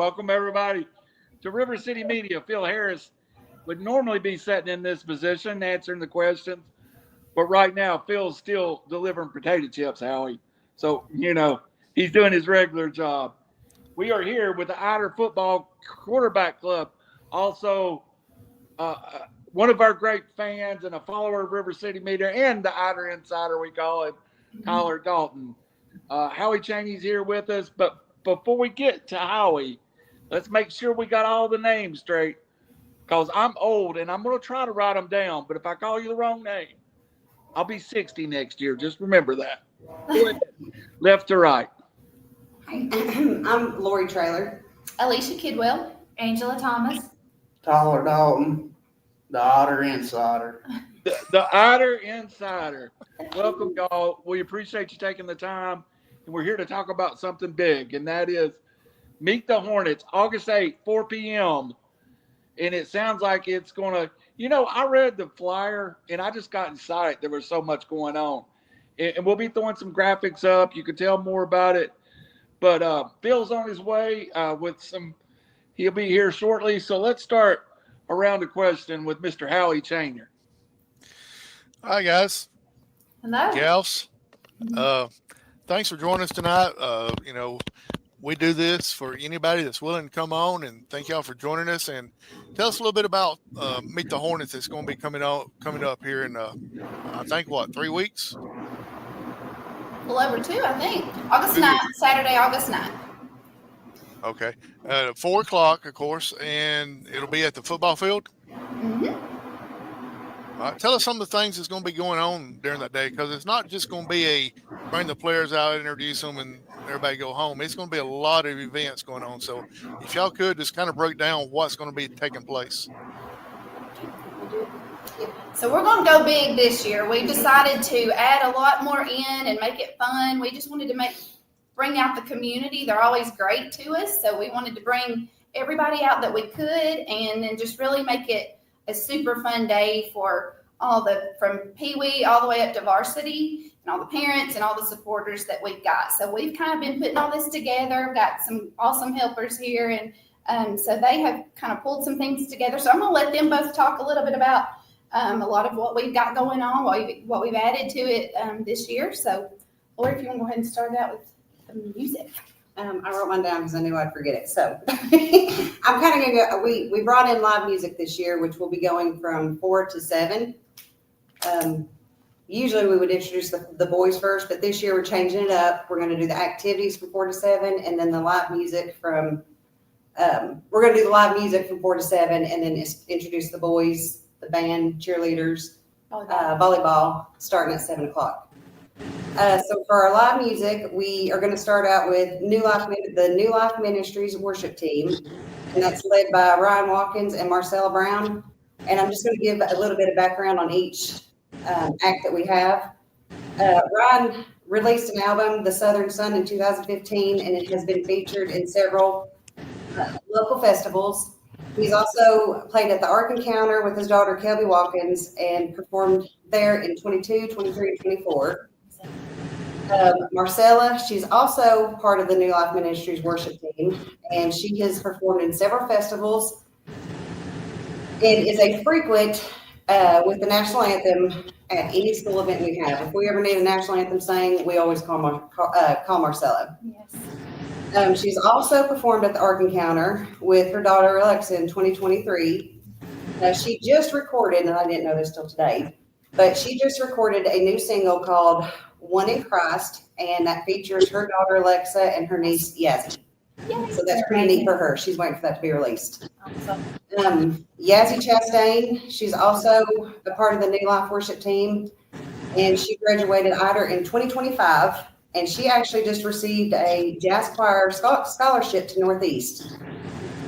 Welcome, everybody, to RiverCity-Media. Phil Harris would normally be sitting in this position answering the questions, but right now, Phil's still delivering potato chips, Howie. So, he's doing his regular job. We are here with the Ider Football Quarterback Club, also one of our great fans and a follower of RiverCity-Media and the Ider Insider, we call him, Tyler Dalton. Howie Cheney's here with us, but before we get to Howie, let's make sure we got all the names straight, because I'm old and I'm going to try to write them down, but if I call you the wrong name, I'll be 60 next year. Just remember that. Left to right. I'm Lori Traylor. Alicia Kidwell. Angela Thomas. Tyler Dalton, the Ider Insider. The Ider Insider. Welcome, y'all. We appreciate you taking the time, and we're here to talk about something big, and that is Meet the Hornets, August 8th, 4 p.m., and it sounds like it's going to, I read the flyer, and I just got excited. There was so much going on, and we'll be throwing some graphics up. You can tell more about it, but Phil's on his way he'll be here shortly, so let's start around the question with Mr. Howie Cheney. Hi, guys. Hello. Gals. Thanks for joining us tonight. We do this for anybody that's willing to come on, and thank y'all for joining us. And tell us a little bit about Meet the Hornets that's going to be coming up here in, I think, 3 weeks? Well, over 2, I think. August 9th, Saturday, August 9th. Okay. At 4 o'clock, of course, and it'll be at the football field? Mm-hmm. All right. Tell us some of the things that's going to be going on during that day, because it's not just going to be bring the players out, introduce them, and everybody go home. It's going to be a lot of events going on. So if y'all could just kind of break down what's going to be taking place. So we're going to go big this year. We decided to add a lot more in and make it fun. We just wanted to bring out the community. They're always great to us. So we wanted to bring everybody out that we could, and then just really make it a super fun day for from Pee Wee all the way up to varsity, and all the parents and all the supporters that we've got. So we've kind of been putting all this together. We've got some awesome helpers here, and so they have kind of pulled some things together. So I'm going to let them both talk a little bit about a lot of what we've got going on, what we've added to it this year. So, Lori, if you want to go ahead and start out with the music. I wrote mine down because I knew I'd forget it. So I'm kind of going to go. We brought in live music this year, which will be going from 4 to 7. Usually we would introduce the boys first, but this year we're changing it up. We're going to do the activities from 4 to 7, and then the live music from. We're going to do the live music from 4 to 7, and then introduce the boys, the band, cheerleaders, volleyball, starting at 7 o'clock. So for our live music, we are going to start out with the New Life Ministries worship team, and that's led by Ryan Watkins and Marcella Brown. And I'm just going to give a little bit of background on each act that we have. Ryan released an album, The Southern Sun, in 2015, and it has been featured in several local festivals. He's also played at the Ark Encounter with his daughter, Kelby Watkins, and performed there in 22, 23, and 24. Marcella, she's also part of the New Life Ministries worship team, and she has performed in several festivals and is a frequent with the national anthem at any school event we have. If we ever need a national anthem sang, we always call Marcella. Yes. She's also performed at the Ark Encounter with her daughter Alexa in 2023. She just recorded, and I didn't know this till today, but she just recorded a new single called One in Christ, and that features her daughter Alexa and her niece Yazzie. Yay. So that's pretty neat for her. She's waiting for that to be released. Awesome. Yazzie Chastain, she's also a part of the New Life worship team, and she graduated Ider in 2025, and she actually just received a jazz choir scholarship to Northeast.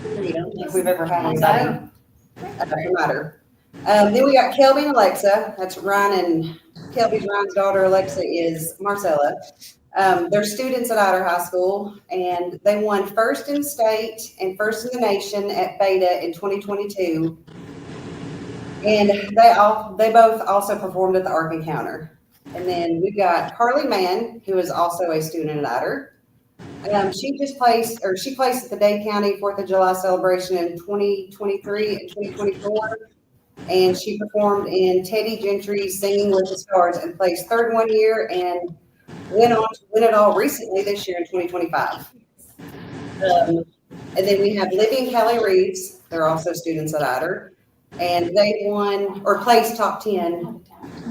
I don't think we've ever had anybody from Ider. Then we got Kelby and Alexa. That's Ryan and Ryan's daughter. Alexa is Marcella. They're students at Ider High School, and they won first in state and first in the nation at Beta in 2022. And they both also performed at the Ark Encounter. And then we've got Carly Mann, who is also a student at Ider. She placed at the Dade County 4th of July celebration in 2023 and 2024. And she performed in Teddy Gentry's Singing with the Stars and placed third one year and went on to win it all recently this year in 2025. And then we have Libby and Kelly Reeves. They're also students at Ider. And they won or placed top 10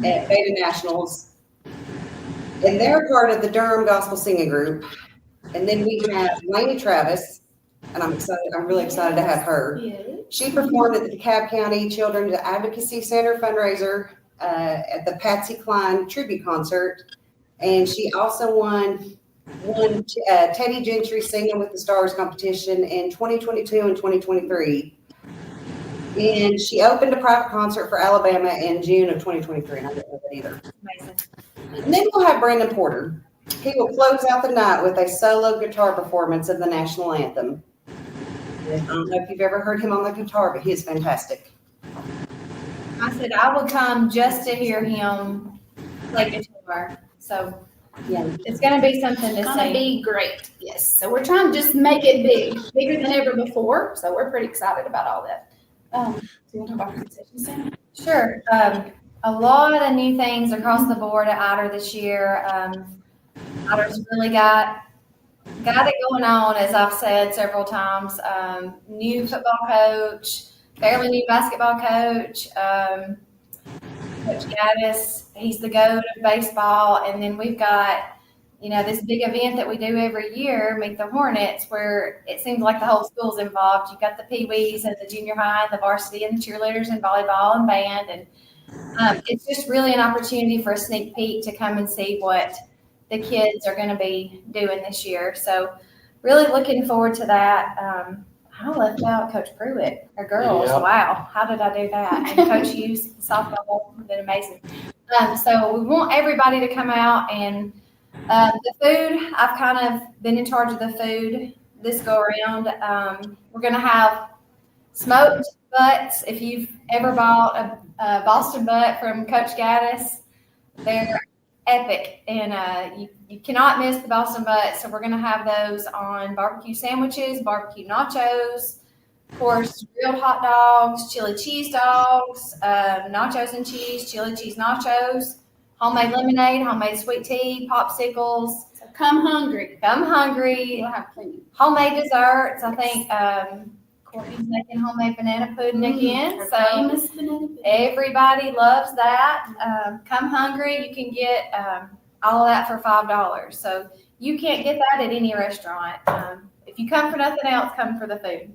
at Beta Nationals. And they're part of the Durham Gospel Singing Group. And then we have Lainey Travis, and I'm really excited to have her. She performed at the DeKalb County Children's Advocacy Center fundraiser at the Patsy Cline tribute concert. And she also won Teddy Gentry Singing with the Stars competition in 2022 and 2023. And she opened a private concert for Alabama in June of 2023, and I didn't know that either. Amazing. And then we'll have Brandon Porter. He will close out the night with a solo guitar performance of the national anthem. I don't know if you've ever heard him on the guitar, but he is fantastic. I said I would come just to hear him play guitar. So Yeah. it's going to be something to It's gonna see. be great. Yes. So we're trying to just make it bigger than ever before. So we're pretty excited about all that. Do you want to talk about the concession stand? Sure. A lot of new things across the board at Ider this year. Ider's really got it going on, as I've said several times. New football coach, fairly new basketball coach. Coach Gaddis, he's the GOAT of baseball. And then we've got, this big event that we do every year, Meet the Hornets, where it seems like the whole school's involved. You've got the Pee-wees and the junior high, and the varsity and the cheerleaders and volleyball and band. And it's just really an opportunity for a sneak peek to come and see what the kids are going to be doing this year. So really looking forward to that. I left out Coach Pruitt, or girls. Yeah. Wow, how did I do that? And Coach Hughes, softball, been amazing. So we want everybody to come out, and the food, I've kind of been in charge of the food this go around. We're going to have smoked butts. If you've ever bought a Boston butt from Coach Gaddis, they're epic, and you cannot miss the Boston butts. So we're going to have those on barbecue sandwiches, barbecue nachos, of course, grilled hot dogs, chili cheese dogs, nachos and cheese, chili cheese nachos, homemade lemonade, homemade sweet tea, popsicles. So come hungry. Come hungry. We'll have plenty. Homemade desserts. I think Courtney's making homemade banana pudding again. Our So famous banana pudding. everybody loves that. Come hungry. You can get all of that for $5. So you can't get that at any restaurant. If you come for nothing else, come for the food.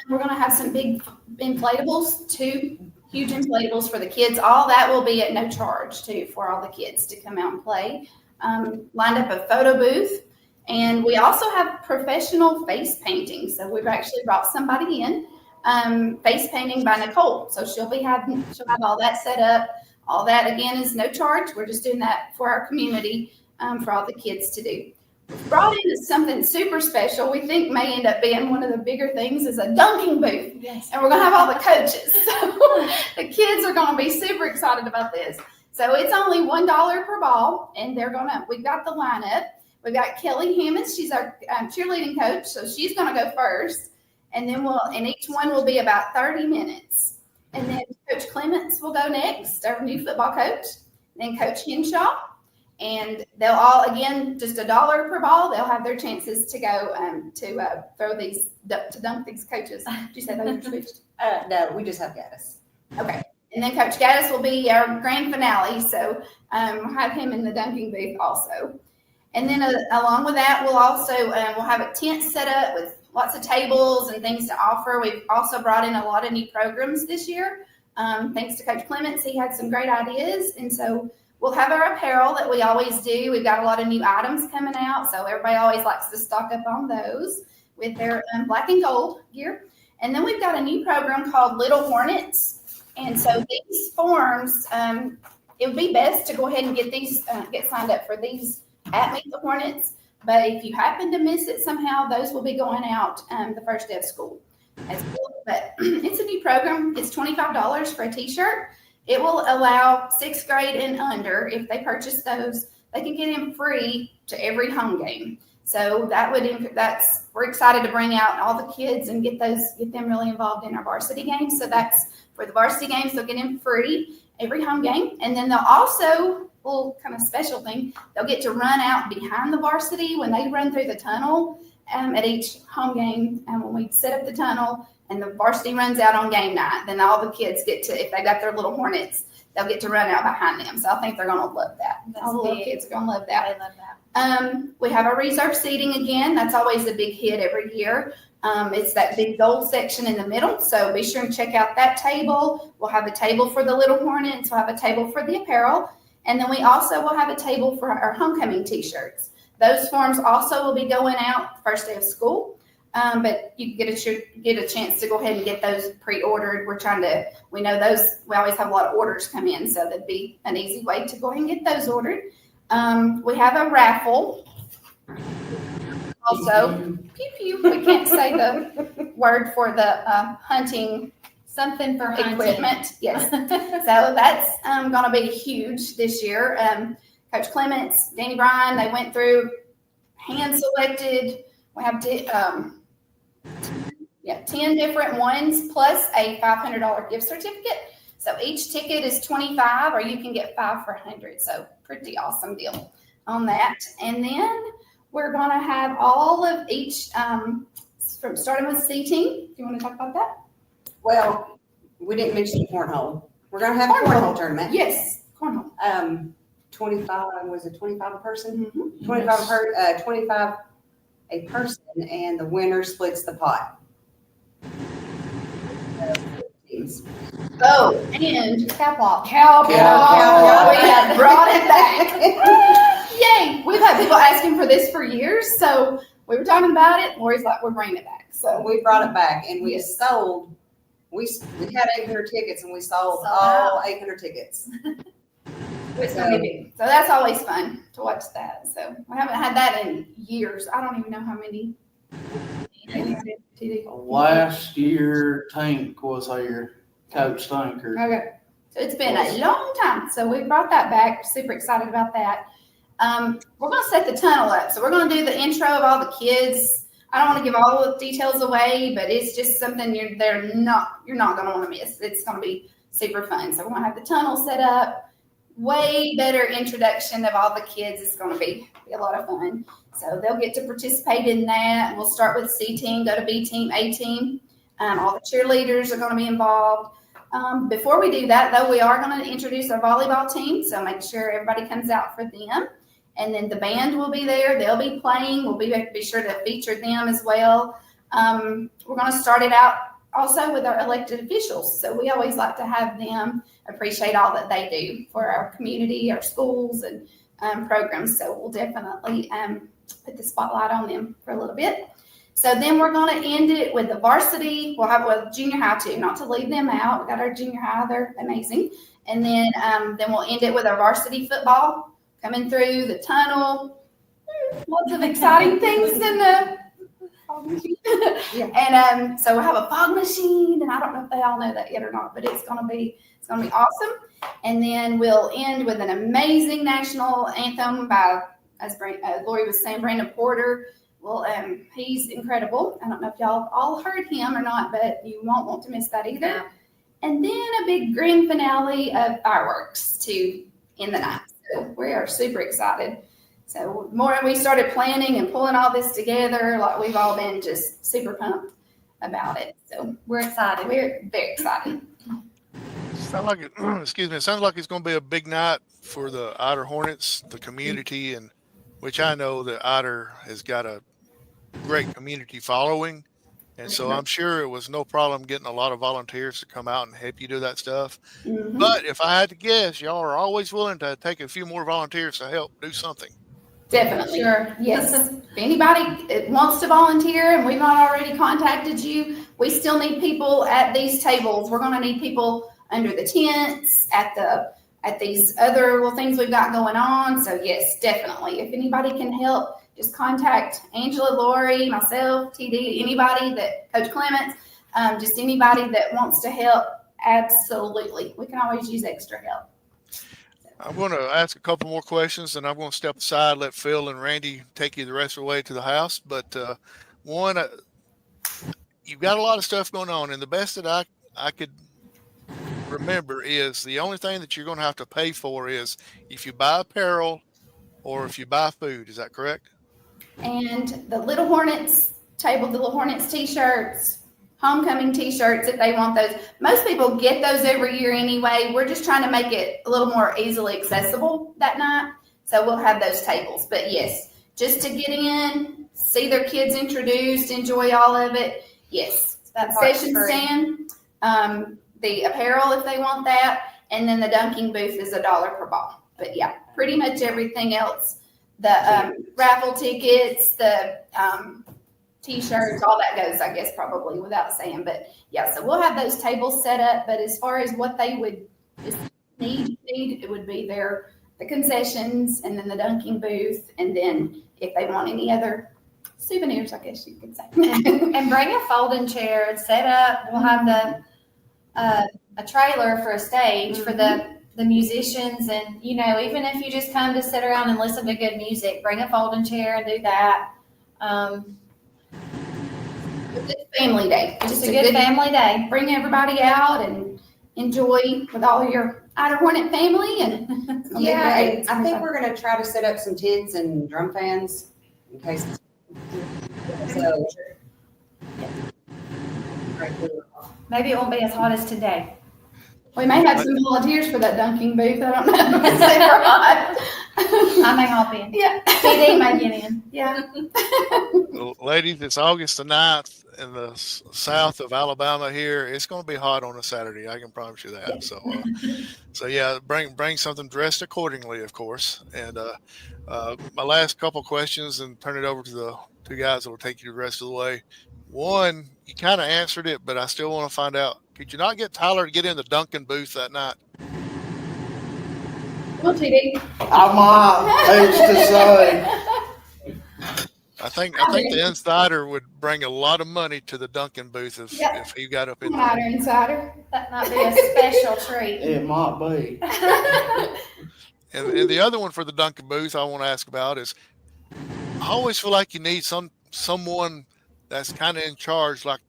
We're going to have some big inflatables, 2 huge inflatables for the kids. All that will be at no charge too for all the kids to come out and play. Lined up a photo booth. And we also have professional face painting. So we've actually brought somebody in, face painting by Nicole. So she'll have all that set up. All that again is no charge. We're just doing that for our community, for all the kids to do. We've brought in something super special. We think may end up being one of the bigger things is a dunking booth. Yes. And we're going to have all the coaches. So the kids are going to be super excited about this. So it's only $1 per ball, and we've got the lineup. We've got Kelly Hammonds. She's our cheerleading coach, so she's going to go first. And then each one will be about 30 minutes. And then Coach Clements will go next, our new football coach. Then Coach Henshaw. And they'll all, again, just $1 per ball. They'll have their chances to go to dunk these coaches. Did you say those were switched? No, we just have Gaddis. Okay. And then Coach Gaddis will be our grand finale. So we'll have him in the dunking booth also. And then along with that, we'll have a tent set up with lots of tables and things to offer. We've also brought in a lot of new programs this year. Thanks to Coach Clements, he had some great ideas. And so we'll have our apparel that we always do. We've got a lot of new items coming out. So everybody always likes to stock up on those with their black and gold gear. And then we've got a new program called Little Hornets. And so these forms, it would be best to go ahead and get signed up for these at Meet the Hornets. But if you happen to miss it somehow, those will be going out the first day of school as well. But it's a new program. It's $25 for a t-shirt. It will allow 6th grade and under, if they purchase those, they can get in free to every home game. So we're excited to bring out all the kids and get them really involved in our varsity games. So that's for the varsity games, they'll get in free every home game. And then they'll also, little kind of special thing, they'll get to run out behind the varsity when they run through the tunnel at each home game. And when we set up the tunnel and the varsity runs out on game night, then all the kids get to, if they got their little Hornets, they'll get to run out behind them. So I think they're going to love that. All the little kids are going to love that. I love that. We have our reserve seating again. That's always a big hit every year. It's that big gold section in the middle. So be sure and check out that table. We'll have a table for the little Hornets. We'll have a table for the apparel. And then we also will have a table for our homecoming t-shirts. Those forms also will be going out first day of school. But you get a chance to go ahead and get those pre-ordered. We know those, we always have a lot of orders come in, so that'd be an easy way to go ahead and get those ordered. We have a raffle. Also, pew pew, we can't say the word for the hunting Something for hunting. equipment. Yes. So that's going to be huge this year. Coach Clements, Danny Bryan, they went through, hand selected. We have 10 different ones plus a $500 gift certificate. So each ticket is $25, or you can get 5 for $100. So pretty awesome deal on that. And then we're going to have all of each, from starting with seating. Do you want to talk about that? Well, we didn't mention the cornhole. We're gonna have a cornhole tournament. Yes, cornhole. 25, was it 25 a person? Mm-hmm. 25 a person, and the winner splits the pot. Oh, and Cowball. cowboy. Cowboy. We have brought it back. Yay! We've had people asking for this for years, so we were talking about it. Lori's like, we're bringing it back. So We brought it back, and we Yes. sold. We had 800 tickets, and we sold Sold all 800 tickets. it's gonna be big. So that's always fun to watch that. So we haven't had that in years. I don't even know how many. Last year, Tank was here, Coach Tanker. Okay. So it's been a long time. So we brought that back. Super excited about that. We're going to set the tunnel up. So we're going to do the intro of all the kids. I don't want to give all the details away, but it's just something you're not going to want to miss. It's going to be super fun. So we're going to have the tunnel set up. Way better introduction of all the kids. It's going to be a lot of fun. So they'll get to participate in that. We'll start with C team, go to B team, A team. All the cheerleaders are going to be involved. Before we do that, though, we are going to introduce our volleyball team. So make sure everybody comes out for them. And then the band will be there. They'll be playing. We'll be sure to feature them as well. We're going to start it out also with our elected officials. So we always like to have them appreciate all that they do for our community, our schools, and programs. So we'll definitely put the spotlight on them for a little bit. So then we're going to end it with the varsity. We'll have with junior high too, not to leave them out. We got our junior high; they're amazing. And then we'll end it with our varsity football coming through the tunnel. Lots of exciting things in the fog machine. And so we'll have a fog machine, and I don't know if they all know that yet or not, but it's going to be awesome. And then we'll end with an amazing national anthem by, as Lori was saying, Brandon Porter. Well, he's incredible. I don't know if y'all all heard him or not, but you won't want to miss that either. And then a big grand finale of fireworks to end the night. So we are super excited. So more we started planning and pulling all this together, like we've all been just super pumped about it. So We're excited. we're very excited. Sound like it, excuse me. It sounds like it's going to be a big night for the Ider Hornets, the community, and which I know that Ider has got a great community following. And so I'm sure it was no problem getting a lot of volunteers to come out and help you do that stuff. Mhm. But if I had to guess, y'all are always willing to take a few more volunteers to help do something. Definitely. Sure. Yes. If anybody wants to volunteer and we've not already contacted you, we still need people at these tables. We're going to need people under the tents, at these other little things we've got going on. So yes, definitely. If anybody can help, just contact Angela, Lori, myself, TD, anybody that Coach Clements, just anybody that wants to help. Absolutely. We can always use extra help. I'm going to ask a couple more questions, and I'm going to step aside, let Phil and Randy take you the rest of the way to the house. But one, you've got a lot of stuff going on, and the best that I could remember is the only thing that you're going to have to pay for is if you buy apparel or if you buy food. Is that correct? And the Little Hornets table, the Little Hornets t-shirts, homecoming t-shirts, if they want those. Most people get those every year anyway. We're just trying to make it a little more easily accessible that night. So we'll have those tables. But yes, just to get in, see their kids introduced, enjoy all of it. Yes. That part's Concession free. stand, the apparel if they want that, and then the dunking booth is $1 per ball. But yeah, pretty much everything else. The raffle tickets, the t-shirts, all that goes, I guess, probably without saying. But yeah, so we'll have those tables set up. But as far as what they would just need, it would be the concessions and then the dunking booth. And then if they want any other souvenirs, I guess you could say. And bring a folding chair and set up. We'll have a trailer for a stage for the musicians, and even if you just come to sit around and listen to good music, bring a folding chair and do that. It's a family day. Just a good family day. Bring everybody out and enjoy with all your Ider Hornet family. And it's gonna be Yeah, great. and I think we're gonna try to set up some tents and drum fans in case. So. Maybe it won't be as hot as today. We may have some volunteers for that dunking booth. I don't know if it's super hot. I may hop in. Yeah. PD may get in. Yeah. Ladies, it's August the 9th in the south of Alabama here. It's going to be hot on a Saturday. I can promise you that. So yeah, bring something dressed accordingly, of course. And my last couple questions, and turn it over to the two guys that will take you the rest of the way. One, you kind of answered it, but I still want to find out. Could you not get Tyler to get in the Duncan booth that night? Well, TD. I might, who's to say? I think the insider would bring a lot of money to the Duncan booth if he got up in there. Insider. That might be a special treat. It might be. And the other one for the Duncan booth I want to ask about is, I always feel like you need someone that's kind of in charge, like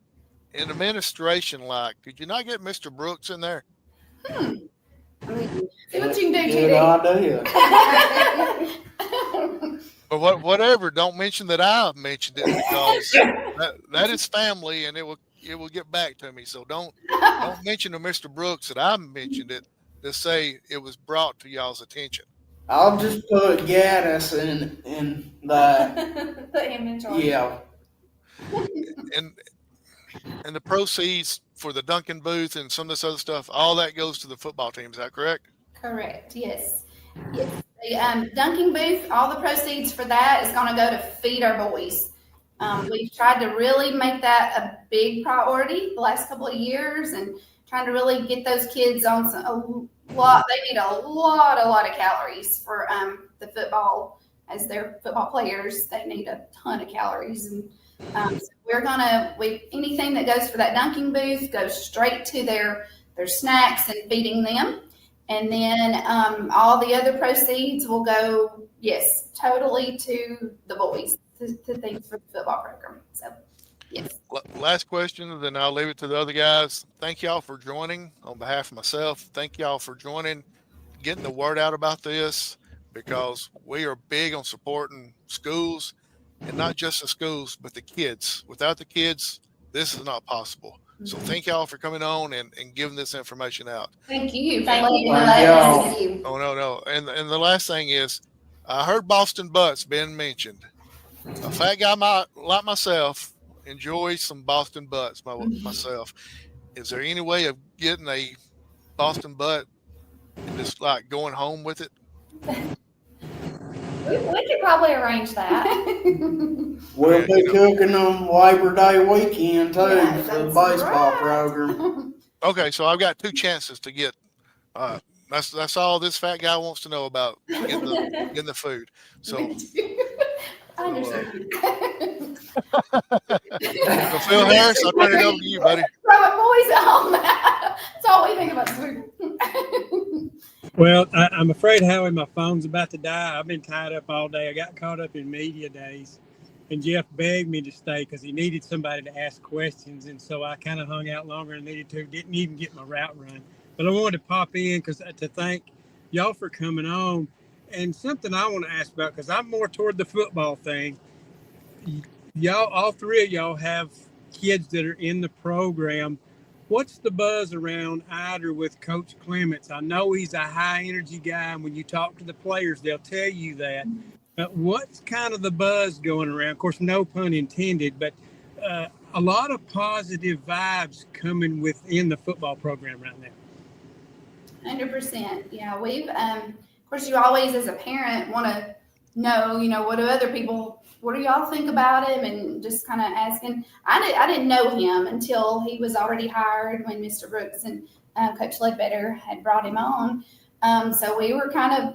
in administration. Like, could you not get Mr. Brooks in there? See what you can do, Good TD. idea. But whatever, don't mention that I mentioned it, because that is family, and it will get back to me. So don't mention to Mr. Brooks that I mentioned it. Just say it was brought to y'all's attention. I'll just put Gaddis in that. Put him in charge. Yeah. And the proceeds for the Duncan booth and some of this other stuff, all that goes to the football team. Is that correct? Correct. Yes. Yes. The dunking booth, all the proceeds for that is going to go to feed our boys. We've tried to really make that a big priority the last couple of years, and trying to really get those kids on a lot. They need a lot of calories for the football. As they're football players, they need a ton of calories, and so we're anything that goes for that dunking booth goes straight to their snacks and feeding them. And then all the other proceeds will go, yes, totally to the boys, to things for the football program. So, yes. Last question, and then I'll leave it to the other guys. Thank y'all for joining on behalf of myself. Thank y'all for joining, getting the word out about this, because we are big on supporting schools, and not just the schools, but the kids. Without the kids, this is not possible. So thank y'all for coming on and giving this information out. Thank you. Thank you. Thank you. Oh, no. And the last thing is, I heard Boston butts being mentioned. A fat guy like myself enjoy some Boston butts myself. Is there any way of getting a Boston butt and just like going home with it? We could probably arrange that. We'll be cooking them Labor Day weekend too Yeah, for the that's baseball right. program. Okay, so I've got two chances to get. That's all this fat guy wants to know about getting the food. So, I understand. so Phil Harris, I'll turn it over to you, buddy. Throw it boys at home. That's all we think about food. Well, I'm afraid, Howie, my phone's about to die. I've been tied up all day. I got caught up in media days, and Jeff begged me to stay because he needed somebody to ask questions, and so I kind of hung out longer than needed to. Didn't even get my route run, but I wanted to pop in because to thank y'all for coming on, and something I want to ask about because I'm more toward the football thing. Y'all, all three of y'all have kids that are in the program. What's the buzz around Ider with Coach Clements? I know he's a high energy guy, and when you talk to the players, they'll tell you that. But what's kind of the buzz going around? Of course, no pun intended, but a lot of positive vibes coming within the football program right now. 100%. Yeah, we've, of course, you always, as a parent, want to know, what do other people, what do y'all think about him? And just kind of asking. I didn't know him until he was already hired when Mr. Brooks and Coach Ledbetter had brought him on. So we were kind of,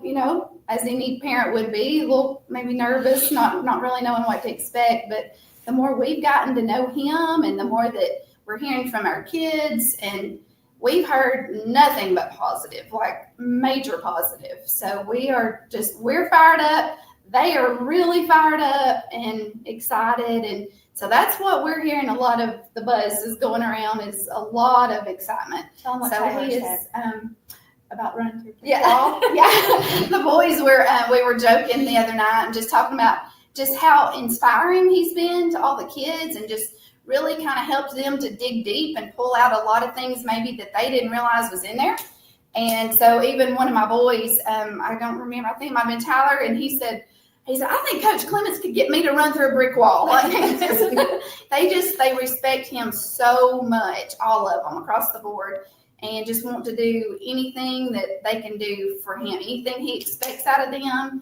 as any parent would be, a little maybe nervous, not really knowing what to expect. But the more we've gotten to know him and the more that we're hearing from our kids, and we've heard nothing but positive, like major positive. So we're fired up. They are really fired up and excited. And so that's what we're hearing. A lot of the buzz is going around, is a lot of excitement. Tell them what So Taylor he said. is about running through the wall. Yeah. The boys we were joking the other night and just talking about just how inspiring he's been to all the kids, and just really kind of helped them to dig deep and pull out a lot of things maybe that they didn't realize was in there. And so even one of my boys, I don't remember, I think it might have been Tyler, and he said, I think Coach Clements could get me to run through a brick wall. Like, they respect him so much, all of them across the board, and just want to do anything that they can do for him. Anything he expects out of them,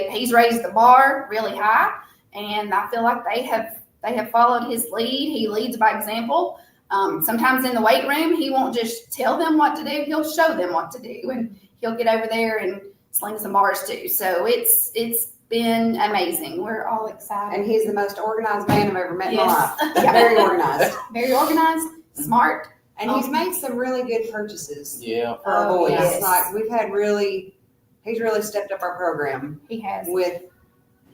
he's raised the bar really high, and I feel like they have followed his lead. He leads by example. Sometimes in the weight room, he won't just tell them what to do. He'll show them what to do, and he'll get over there and sling some bars too. So it's been amazing. We're all excited. And he's the most organized man I've ever met in my Yes. life. Yeah. Very organized. Very organized, smart. And he's made some really good purchases Yeah. for our boys. Yes. Like he's really stepped up our program He has. with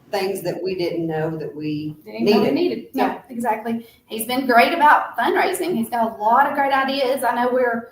things that we didn't know that we Didn't know we needed. needed. No, exactly. He's been great about fundraising. He's got a lot of great ideas. I know we're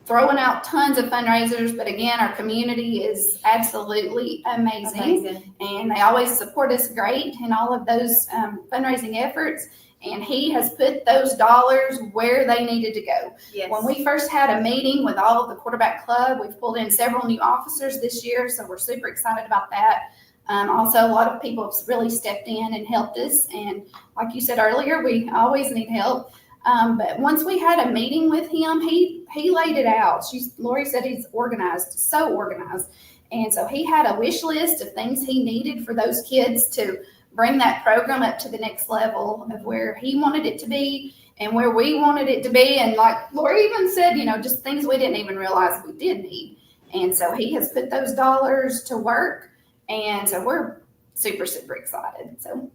throwing out tons of fundraisers, but again, our community is absolutely amazing. And they always support us great in all of those fundraising efforts. And he has put those dollars where they needed to go. Yes. When we first had a meeting with all of the quarterback club, we've pulled in several new officers this year, so we're super excited about that. Also, a lot of people have really stepped in and helped us. And like you said earlier, we always need help. But once we had a meeting with him, he laid it out. Lori said he's organized, so organized. And so he had a wish list of things he needed for those kids to bring that program up to the next level of where he wanted it to be and where we wanted it to be. And like Lori even said, just things we didn't even realize we did need. And so he has put those dollars to work. And so we're super, super excited. So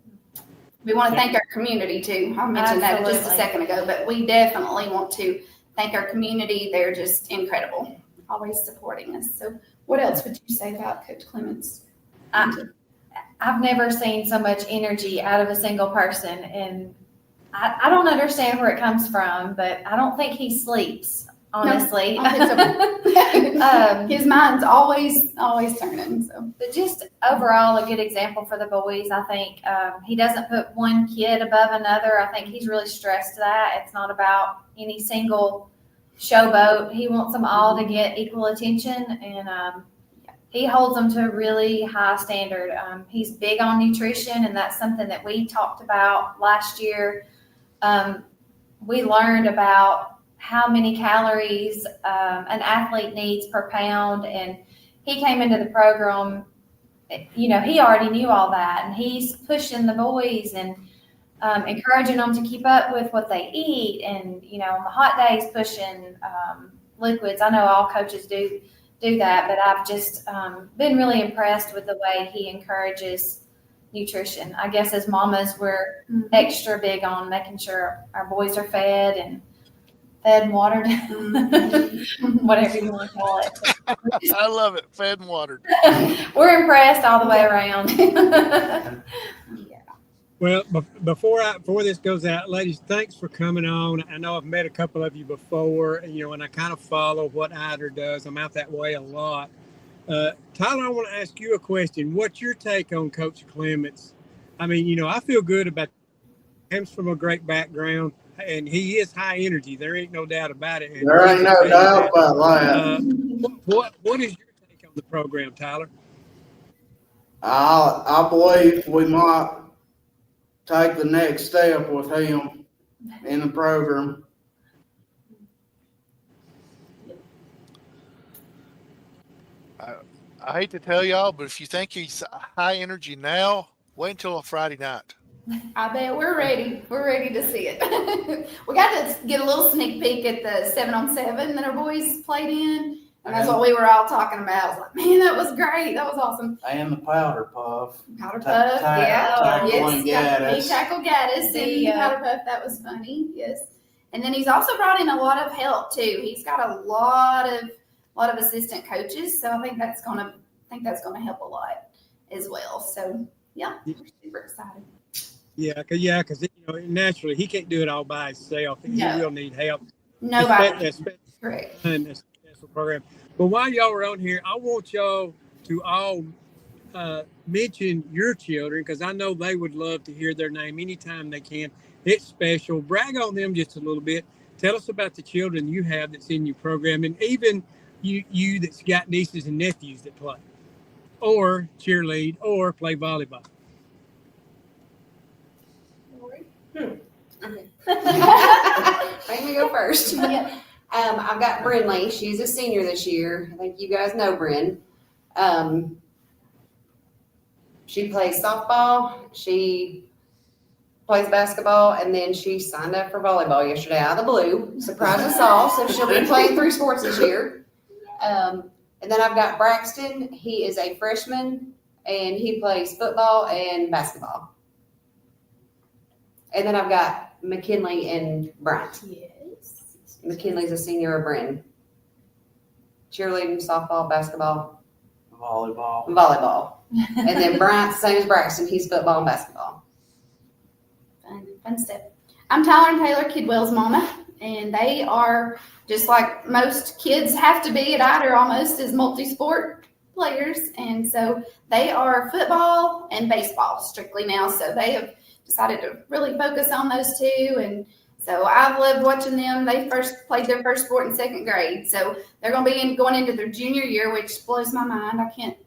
we want to thank our community too. I mentioned that just a Absolutely. second ago, but we definitely want to thank our community. They're just incredible, always supporting us. So what else would you say about Coach Clements? I've never seen so much energy out of a single person, and I don't understand where it comes from, but I don't think he sleeps, honestly. His mind's always turning. So, But just overall, a good example for the boys. I think he doesn't put one kid above another. I think he's really stressed that. It's not about any single showboat. He wants them all to get equal attention, and he holds them to a really high standard. He's big on nutrition, and that's something that we talked about last year. We learned about how many calories an athlete needs per pound, and he came into the program, he already knew all that, and he's pushing the boys and encouraging them to keep up with what they eat, and on the hot days pushing liquids. I know all coaches do that, but I've just been really impressed with the way he encourages nutrition. I guess as mamas, we're extra big on making sure our boys are fed and watered, whatever you want to call it. I love it. Fed and watered. We're impressed all the way around. Well, before this goes out, ladies, thanks for coming on. I know I've met a couple of you before, and and I kind of follow what Ider does. I'm out that way a lot. Tyler, I want to ask you a question. What's your take on Coach Clements? I mean, I feel good about him. Comes from a great background, and he is high energy. There ain't no doubt about it. And There ain't no doubt about that. What is your take on the program, Tyler? I believe we might take the next step with him in the program. I hate to tell y'all, but if you think he's high energy now, wait until a Friday night. I bet we're ready. We're ready to see it. We got to get a little sneak peek at the 7-on-7 that our boys played in. And that's what we were all talking about. I was like, man, that was great. That was awesome. And the powder puff. Powder puff, yeah. Tackling Yes, Gaddis. he tackled Gaddis in powder puff. That was funny. Yes. And then he's also brought in a lot of help too. He's got a lot of assistant coaches. So I think that's gonna help a lot as well. So yeah, we're super excited. Yeah, because naturally he can't do it all by himself. He will need help. Nobody. Correct. And a successful program. But while y'all are on here, I want y'all to all mention your children, because I know they would love to hear their name anytime they can. It's special. Brag on them just a little bit. Tell us about the children you have that's in your program, and even you that's got nieces and nephews that play or cheerlead or play volleyball. Make me go first. Yeah. I've got Brinley. She's a senior this year. I think you guys know Bryn. She plays softball. She plays basketball, and then she signed up for volleyball yesterday out of the blue. Surprised us all. So she'll be playing 3 sports this year. And then I've got Braxton. He is a freshman, and he plays football and basketball. And then I've got McKinley and Bryant. Yes. McKinley's a senior of Bryn. Cheerleading, softball, basketball, volleyball. And then Bryant's the same as Braxton. He's football and basketball. Fun stuff. I'm Tyler and Taylor Kidwell's mama, and they are just like most kids have to be at Ider almost as multi-sport players. And so they are football and baseball strictly now. So they have decided to really focus on those two. And so I've loved watching them. They first played their first sport in 2nd grade. So they're going to be going into their junior year, which blows my mind. I can't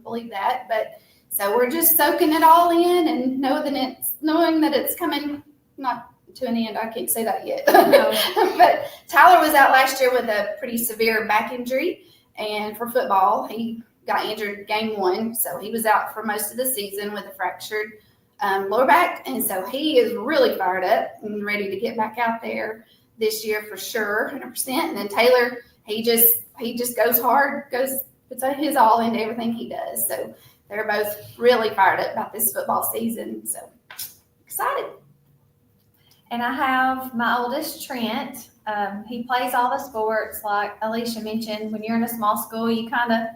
believe that. But so we're just soaking it all in and knowing that it's coming, not to an end. I can't say that yet. But Tyler was out last year with a pretty severe back injury. And for football, he got injured game 1. So he was out for most of the season with a fractured lower back, and so he is really fired up and ready to get back out there this year for sure, 100%. And then Taylor, he just goes hard, puts his all into everything he does. So they're both really fired up about this football season. So excited. And I have my oldest, Trent. He plays all the sports, like Alicia mentioned. When you're in a small school, you kind of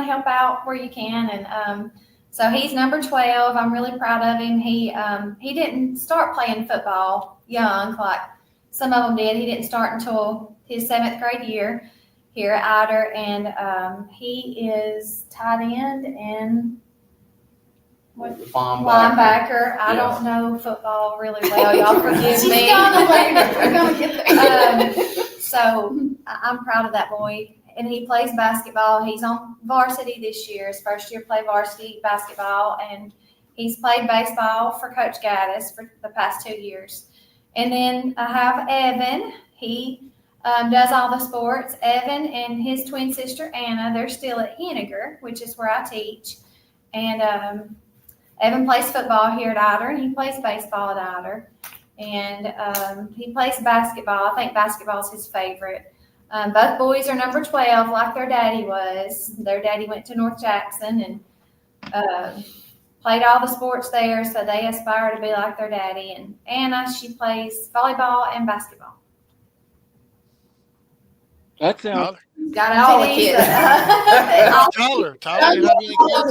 help out where you can, and so he's number 12. I'm really proud of him. He didn't start playing football young like some of them did. He didn't start until his 7th grade year here at Ider, and he is tight end and linebacker. I don't know football really well. Y'all forgive me. We're gonna get there. So I'm proud of that boy. And he plays basketball. He's on varsity this year. His first year play varsity basketball. And he's played baseball for Coach Gaddis for the past 2 years. And then I have Evan. He does all the sports. Evan and his twin sister, Anna, they're still at Henniger, which is where I teach. And Evan plays football here at Ider, and he plays baseball at Ider. And he plays basketball. I think basketball is his favorite. Both boys are number 12, like their daddy was. Their daddy went to North Jackson and played all the sports there, so they aspire to be like their daddy. And Anna, she plays volleyball and basketball. That sounds. Tyler, Got all the kids. Tyler, you have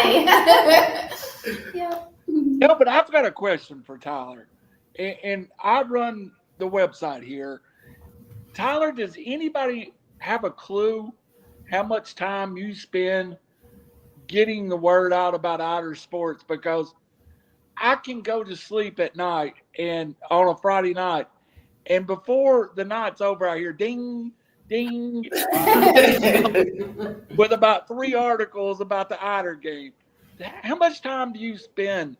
any kids? Yeah. No, but I've got a question for Tyler, and I run the website here. Tyler, does anybody have a clue how much time you spend getting the word out about Ider sports? Because I can go to sleep at night and on a Friday night, and before the night's over, I hear ding, ding, with about 3 articles about the Ider game. How much time do you spend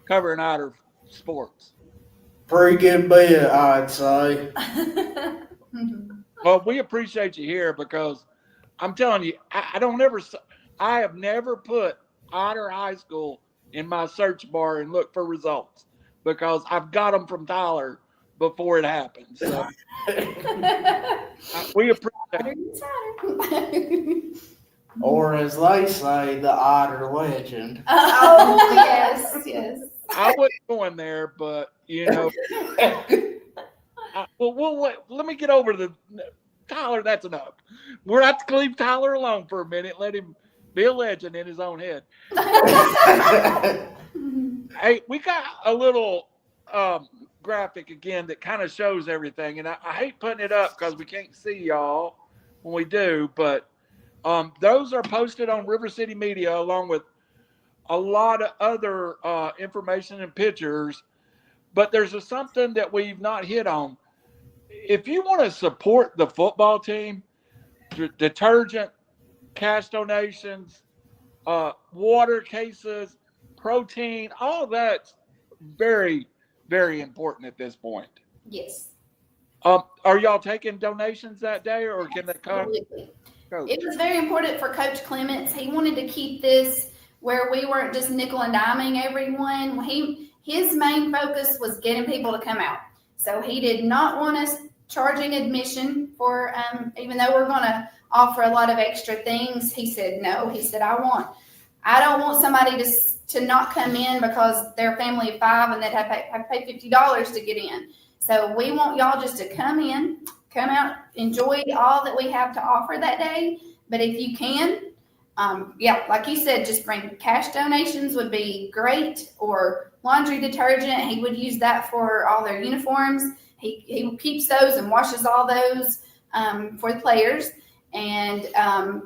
covering Ider sports? Pretty good bit, I'd say. Well, we appreciate you here because I'm telling you, I have never put Ider High School in my search bar and look for results because I've got them from Tyler before it happens. So we appreciate it. Or as they say, the Ider legend. Oh, yes, yes. I wasn't going there, but let me get over to Tyler. That's enough. We're going to leave Tyler alone for a minute. Let him be a legend in his own head. Hey, we got a little graphic again that kind of shows everything, and I hate putting it up because we can't see y'all when we do, but those are posted on RiverCity-Media along with a lot of other information and pictures. But there's something that we've not hit on. If you want to support the football team, detergent, cash donations, water cases, protein, all that's very, very important at this point. Yes. Are y'all taking donations that day, or can they come? Absolutely. Coach? It was very important for Coach Clements. He wanted to keep this where we weren't just nickel and diming everyone. His main focus was getting people to come out. So he did not want us charging admission for, even though we're going to offer a lot of extra things. He said, no, he said, I don't want somebody to not come in because they're a family of 5 and they'd have to pay $50 to get in. So we want y'all just to come out, enjoy all that we have to offer that day. But if you can, like you said, just bring cash donations would be great, or laundry detergent. He would use that for all their uniforms. He keeps those and washes all those for the players. And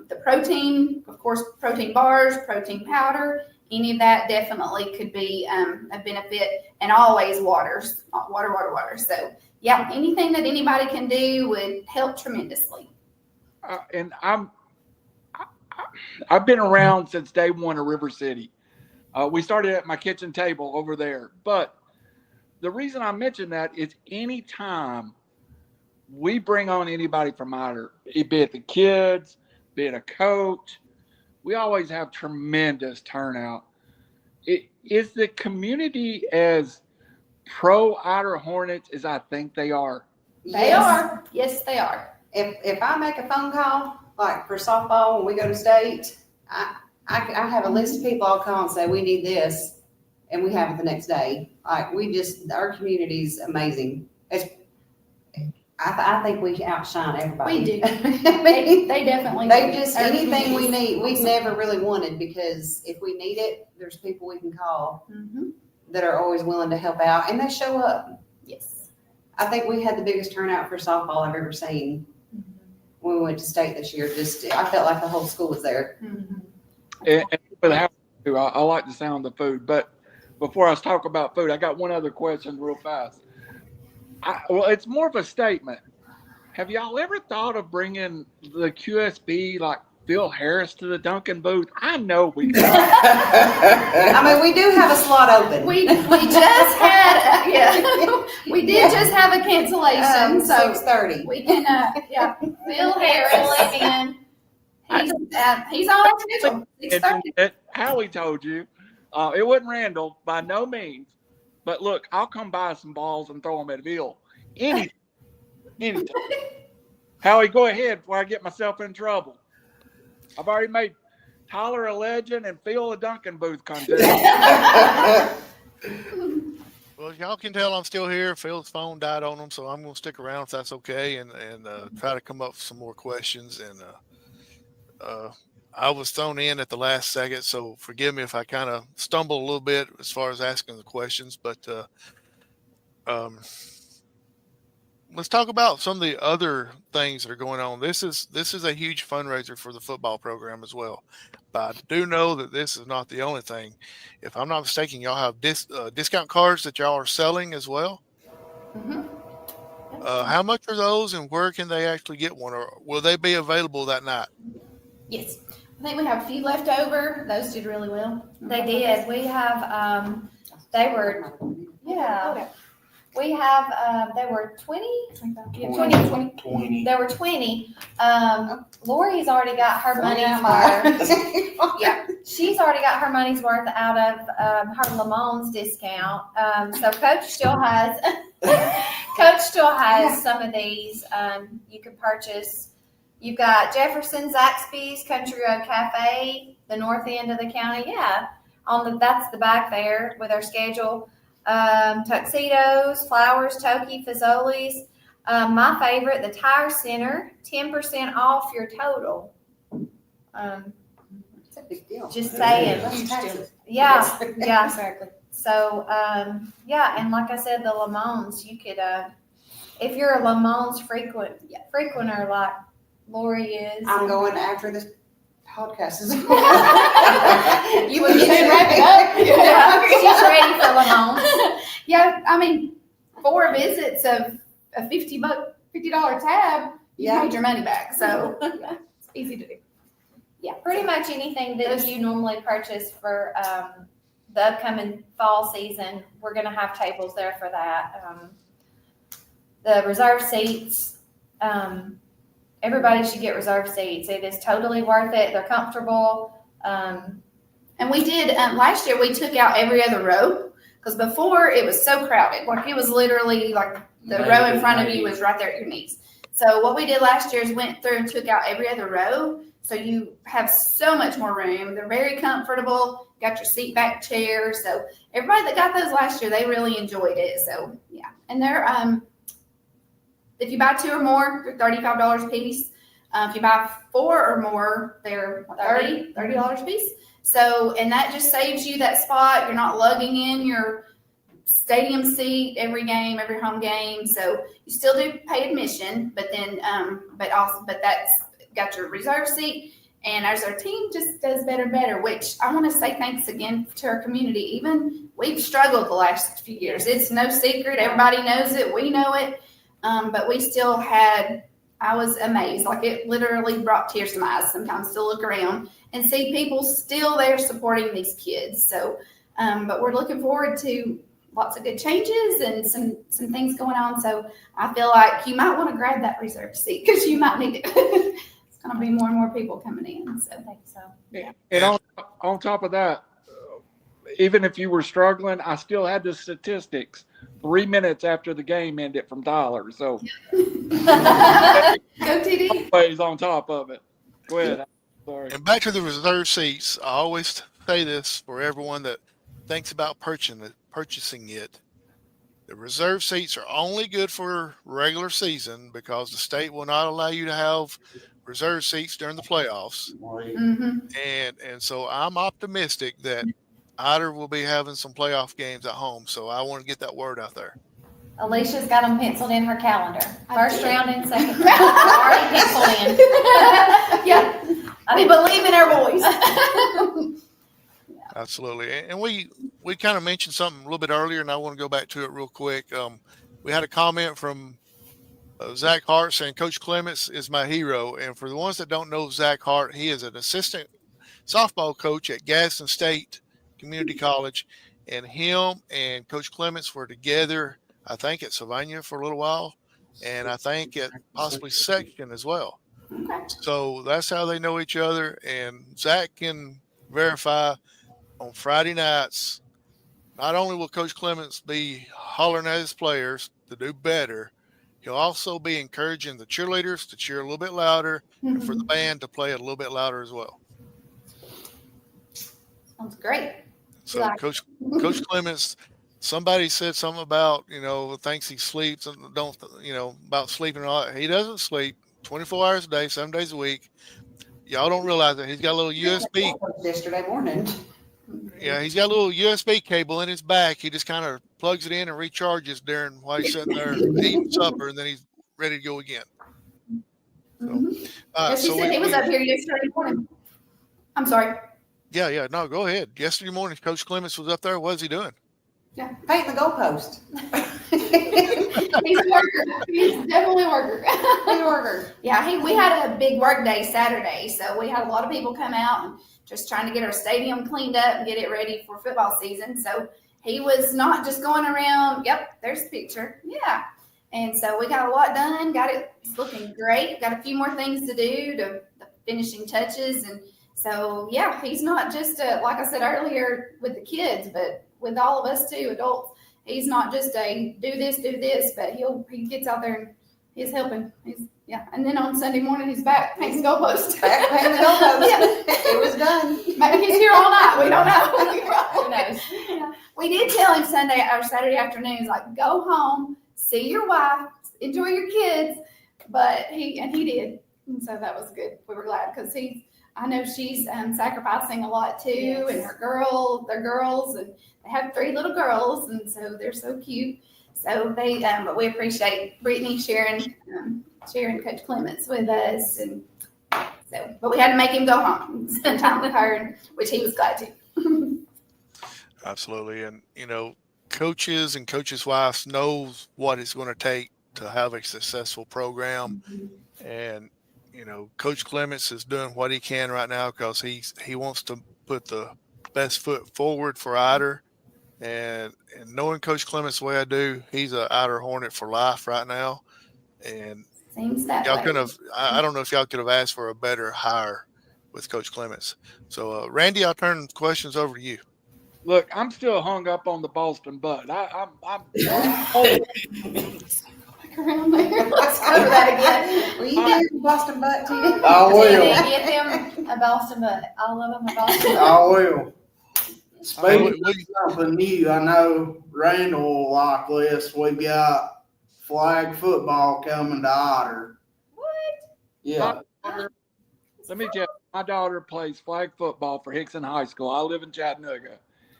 the protein, of course, protein bars, protein powder, any of that definitely could be a benefit. And always water. So, yeah, anything that anybody can do would help tremendously. And I've been around since day one of River City. We started at my kitchen table over there. But the reason I mention that is anytime we bring on anybody from Ider, be it the kids, be it a coach, we always have tremendous turnout. Is the community as pro Ider Hornets as I think they are? They are. Yes, they are. If I make a phone call, like for softball, when we go to state, I have a list of people I'll call and say, we need this, and we have it the next day. Like our community's amazing. I think we outshine everybody. We do. They definitely They do. just, Our anything we community's need, we've awesome. never really wanted, because if we need it, there's people we can call Mhm. that are always willing to help out, and they show up. Yes. I think we had the biggest turnout for softball I've ever seen when we went to state this year. I felt like the whole school was there. Mhm. And with how I like the sound of food. But before I talk about food, I got one other question real fast. Well, it's more of a statement. Have y'all ever thought of bringing the QSB, like Phil Harris, to the Duncan booth? I know we could. I mean, we do have a slot open. We just had we did just have a cancellation, so 6:30. we can Phil Harris and he's on our schedule. 6:30. Howie told you. It wasn't Randall, by no means. But look, I'll come buy some balls and throw them at Bill. Anytime. Howie, go ahead before I get myself in trouble. I've already made Tyler a legend and Phil a Duncan booth contest. Well, Well, y'all can tell I'm still here. Phil's phone died on him, so I'm going to stick around if that's okay, and try to come up with some more questions. And I was thrown in at the last second, so forgive me if I kind of stumble a little bit as far as asking the questions. But um, let's talk about some of the other things that are going on. This is a huge fundraiser for the football program as well. But I do know that this is not the only thing. If I'm not mistaken, y'all have discount cards that y'all are selling as well. Mhm. How much are those, and where can they actually get one, or will they be available that night? Yes. I think we have a few left over. Those did really well. They did. We have, they were, yeah. We have, there were 20. There were 20. Lori's already got her money's worth. Yeah. She's already got her money's worth out of her Lamont's discount. So Coach still has, some of these. You can purchase. You've got Jefferson, Zaxby's, Country Road Cafe, the north end of the county. Yeah, that's the back there with our schedule. Tuxedos, flowers, Toki, Fazoli's. My favorite, the Tire Center, 10% off your total. It's a big deal. Just saying. Yeah, yeah. Exactly. So, yeah, and like I said, the Lamont's, you could, if you're a Lamont's frequenter like Lori is. I'm going after this podcast is. You would get wrap it up. Yeah, she's ready for Lamont. Yeah, I mean, 4 visits of a $50 tab, you Yeah. made your money back. So yeah, it's easy to do. Yeah, pretty much anything that you normally purchase for the upcoming fall season, we're going to have tables there for that. The reserve seats, everybody should get reserve seats. It is totally worth it. They're comfortable. And we did, last year, we took out every other row because before it was so crowded. Like it was literally like the row in front of you was right there at your knees. So what we did last year is went through and took out every other row. So you have so much more room. They're very comfortable. Got your seat back chairs. So everybody that got those last year, they really enjoyed it. So yeah. And they're, if you buy 2 or more, they're $35 a piece. If you buy 4 or more, they're $30 a piece. So, and that just saves you that spot. You're not lugging in your stadium seat every game, every home game. So you still do pay admission, but then, but that's got your reserve seat. And as our team just does better and better, which I want to say thanks again to our community. Even we've struggled the last few years. It's no secret. Everybody knows it. We know it. But we still had, I was amazed. Like it literally brought tears to my eyes sometimes to look around and see people still there supporting these kids. So, but we're looking forward to lots of good changes and some things going on. So I feel like you might want to grab that reserve seat because you might need it. It's going to be more and more people coming in. So I think so. Yeah. And on top of that, even if you were struggling, I still had the statistics 3 minutes after the game ended from Tyler. So Go TD. always on top of it. Go ahead. Sorry. And back to the reserve seats, I always say this for everyone that thinks about purchasing it. The reserve seats are only good for regular season because the state will not allow you to have reserve seats during the playoffs. Mm-hmm. And so I'm optimistic that Ider will be having some playoff games at home. So I want to get that word out there. Alicia's got them penciled in her calendar. First round and second round. Already penciled in. Yeah. We believe in our boys. Absolutely. And we kind of mentioned something a little bit earlier, and I want to go back to it real quick. We had a comment from Zach Hart saying, Coach Clements is my hero. And for the ones that don't know Zach Hart, he is an assistant softball coach at Gadsden State Community College. And him and Coach Clements were together, I think, at Sylvania for a little while, and I think at possibly Sexton as well. Okay. So that's how they know each other. And Zach can verify on Friday nights, not only will Coach Clements be hollering at his players to do better, he'll also be encouraging the cheerleaders to cheer a little bit louder and for the band to play a little bit louder as well. Sounds great. So Coach Clements somebody said something about, thinks he sleeps and don't, about sleeping and all that. He doesn't sleep 24 hours a day, 7 days a week. Y'all don't realize that he's got a little USB. Yesterday morning. Yeah, he's got a little USB cable in his back. He just kind of plugs it in and recharges while he's sitting there eating supper, and then he's ready to go again. So, Yes, he said he was up here yesterday morning. I'm sorry. Yeah. No, go ahead. Yesterday morning, Coach Clements was up there. What was he doing? Yeah. Painting the goalpost. He's a worker. He's definitely a worker. He's a worker. Yeah, we had a big work day Saturday, so we had a lot of people come out and just trying to get our stadium cleaned up and get it ready for football season. So he was not just going around, yep, there's a picture. Yeah. And so we got a lot done, got it looking great. Got a few more things to do, the finishing touches. And so, yeah, he's not just, like I said earlier, with the kids, but with all of us too, adults. He's not just a do this, but he gets out there and he's helping. And then on Sunday morning he's back painting goalposts. Back painting the goalposts. It was done. Maybe he's here all night. We don't know. Who knows? Yeah. We did tell him Saturday afternoons, like, go home, see your wife, enjoy your kids. But he did, and so that was good. We were glad because I know she's sacrificing a lot too, Yes. and they're girls, and they have 3 little girls, and so they're so cute. So but we appreciate Brittany sharing Coach Clements with us, and so, but we had to make him go home and spend time with her, which he was glad to. Absolutely. And, coaches and coaches' wives knows what it's going to take to have a successful program. And, Coach Clements is doing what he can right now because he wants to put the best foot forward for Ider. And knowing Coach Clements the way I do, he's an Ider Hornet for life right now. And Seems that y'all way. could have, I don't know if y'all could have asked for a better hire with Coach Clements. So, Randy, I'll turn questions over to you. Look, I'm still hung up on the Boston butt. I'm Around there. Let's cover that again. Will you do Boston butt too? I will. Get him a Boston butt. I love him a Boston butt. I will. Speaking Will of something new, I know Randall will like this. We got flag football coming to Ider. What? Yeah. Let me tell you, my daughter plays flag football for Hickson High School. I live in Chattanooga.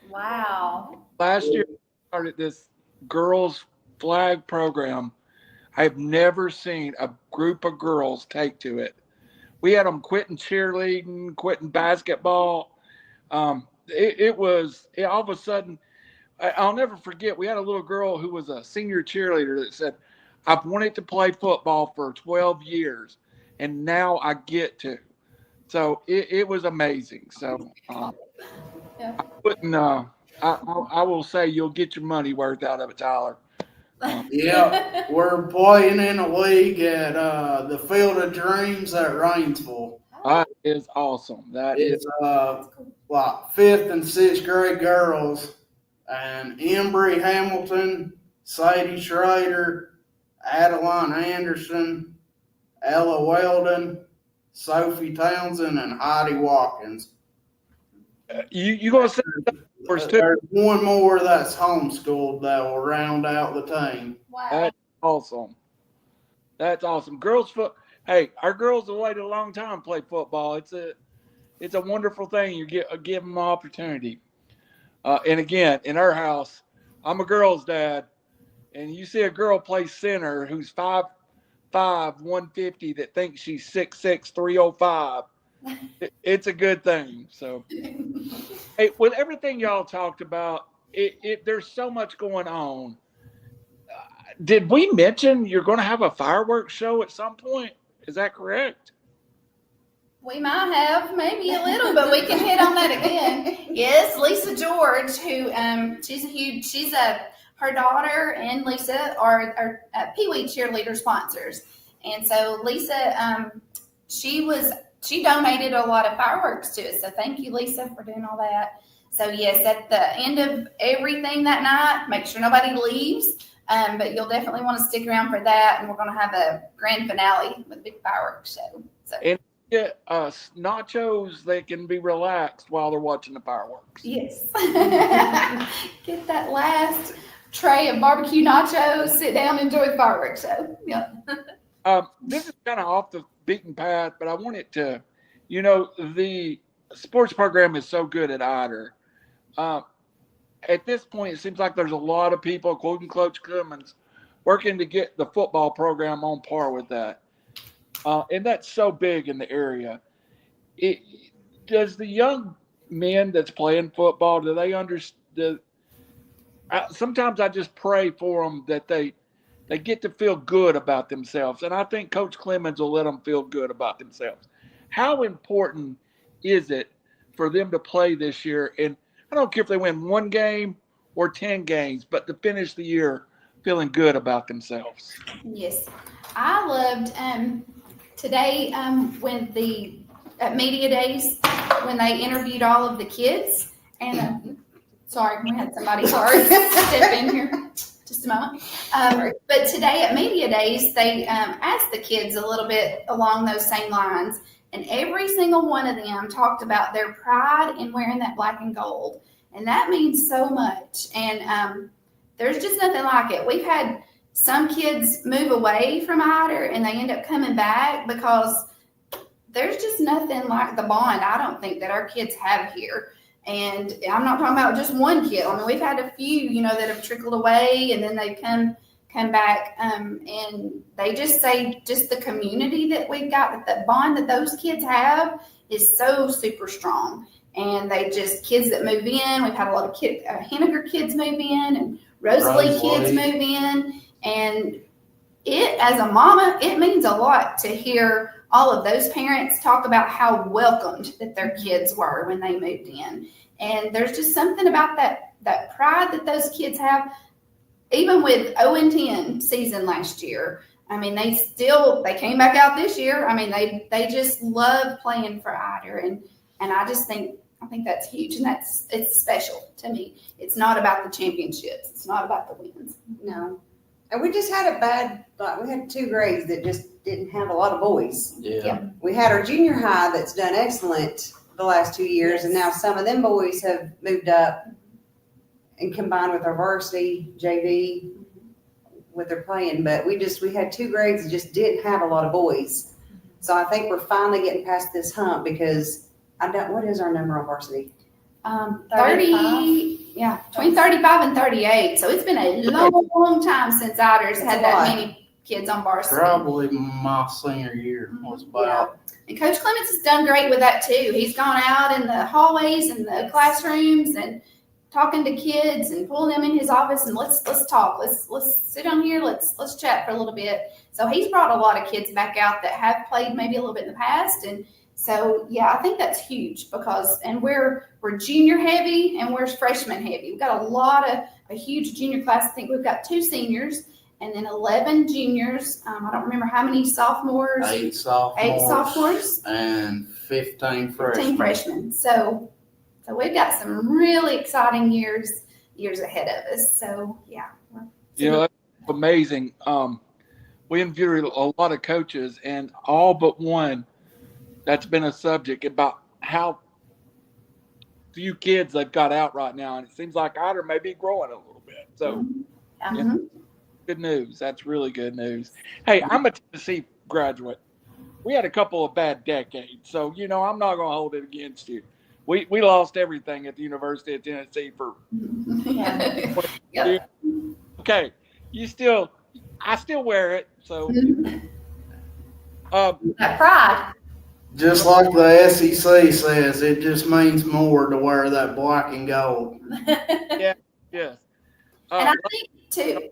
Wow. Last year, we started this girls flag program. I've never seen a group of girls take to it. We had them quitting cheerleading, quitting basketball. It was all of a sudden, I'll never forget, we had a little girl who was a senior cheerleader that said, I've wanted to play football for 12 years, and now I get to. So it was amazing. So Yeah. I will say you'll get your money worth out of it, Tyler. Yeah. We're playing in a league at the Field of Dreams at Rainsville. That is awesome. That It's is like 5th and 6th grade girls, and Embry Hamilton, Sadie Schrader, Adeline Anderson, Ella Weldon, Sophie Townsend, and Heidi Watkins. you gonna say first two? There's one more that's homeschooled that will round out the team. Wow. That's awesome. That's awesome. Hey, our girls have waited a long time to play football. It's a wonderful thing. You give them an opportunity. And again, in our house, I'm a girl's dad, and you see a girl play center who's 5'5", 150 that thinks she's 6'6", 305. It's a good thing. So, hey, with everything y'all talked about, there's so much going on. Did we mention you're going to have a fireworks show at some point? Is that correct? We might have maybe a little, but we can hit on that again. Yes, Lisa George, who her daughter and Lisa are Pee Wee cheerleader sponsors, and so Lisa, she donated a lot of fireworks to us. So thank you, Lisa, for doing all that. So yes, at the end of everything that night, make sure nobody leaves. But you'll definitely want to stick around for that, and we're going to have a grand finale with a big fireworks show. So. get nachos that can be relaxed while they're watching the fireworks. Yes. Get that last tray of barbecue nachos, sit down, enjoy the fireworks show. Yeah. This is kind of off the beaten path, but I want it to, the sports program is so good at Ider. At this point, it seems like there's a lot of people, including Coach Clemens, working to get the football program on par with that. And that's so big in the area. Does the young men that's playing football, do they understand? Sometimes I just pray for them that they get to feel good about themselves. And I think Coach Clemens will let them feel good about themselves. How important is it for them to play this year? And I don't care if they win 1 game or 10 games, but to finish the year feeling good about themselves. Yes. I loved today when at Media Days, when they interviewed all of the kids. And sorry, we had somebody hard step in here. Just a moment. But today at Media Days, they asked the kids a little bit along those same lines. And every single one of them talked about their pride in wearing that black and gold. And that means so much. And there's just nothing like it. We've had some kids move away from Ider and they end up coming back because there's just nothing like the bond, I don't think, that our kids have here. And I'm not talking about just one kid. I mean, we've had a few, that have trickled away and then they come back. And they just say just the community that we've got, the bond that those kids have is so super strong. And kids that move in, we've had a lot of Henniger kids move in and Rosalie kids move in. And as a mama, it means a lot to hear all of those parents talk about how welcomed that their kids were when they moved in. And there's just something about that pride that those kids have, even with 0-10 season last year. I mean, they came back out this year. I mean, they just love playing for Ider. And I think that's huge. And it's special to me. It's not about the championships. It's not about the wins. No. And we just had we had 2 grades that just didn't have a lot of boys. Yeah. We had our junior high that's done excellent the last 2 years, and now some of them boys have moved up and combined with our varsity JV with their playing. But we had 2 grades that just didn't have a lot of boys. So I think we're finally getting past this hump because what is our number on varsity? 30, yeah, between 35 and 38. So it's been a long time since Ider's had that many kids on varsity. Probably my senior year was about. Yeah. And Coach Clemens has done great with that too. He's gone out in the hallways and the classrooms and talking to kids and pulling them in his office and let's talk. Let's sit down here. Let's chat for a little bit. So he's brought a lot of kids back out that have played maybe a little bit in the past. And so, yeah, I think that's huge because we're junior heavy and we're freshman heavy. We've got a huge junior class. I think we've got 2 seniors and then 11 juniors. I don't remember how many sophomores. 8 sophomores. And 15 freshmen. 15 freshmen. So we've got some really exciting years ahead of us. So, yeah. That's amazing. We interviewed a lot of coaches and all but one that's been a subject about how few kids they've got out right now. And it seems like Ider may be growing a little bit. So good news. That's really good news. Hey, I'm a Tennessee graduate. We had a couple of bad decades. So, I'm not going to hold it against you. We lost everything at the University of Tennessee for Okay. I still wear it. So That pride. Just like the SEC says, it just means more to wear that black and gold. Yes. And I think too.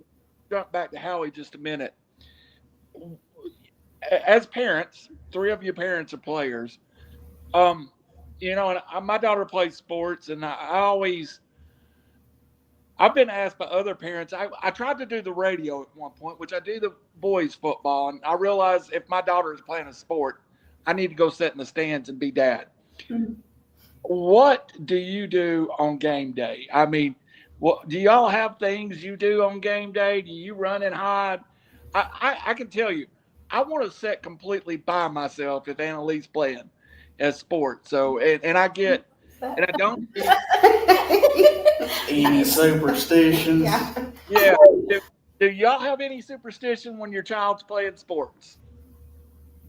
Jump back to Howie just a minute. As parents, 3 of you parents are players. And my daughter plays sports, and I've been asked by other parents. I tried to do the radio at one point, which I do the boys football, and I realized if my daughter is playing a sport, I need to go sit in the stands and be dad. Mm-hmm. What do you do on game day? I mean, do y'all have things you do on game day? Do you run and hide? I can tell you, I want to sit completely by myself if Annalise playing as sports. So, and I get, and I don't, Any superstitions? yeah. Do y'all have any superstition when your child's playing sports?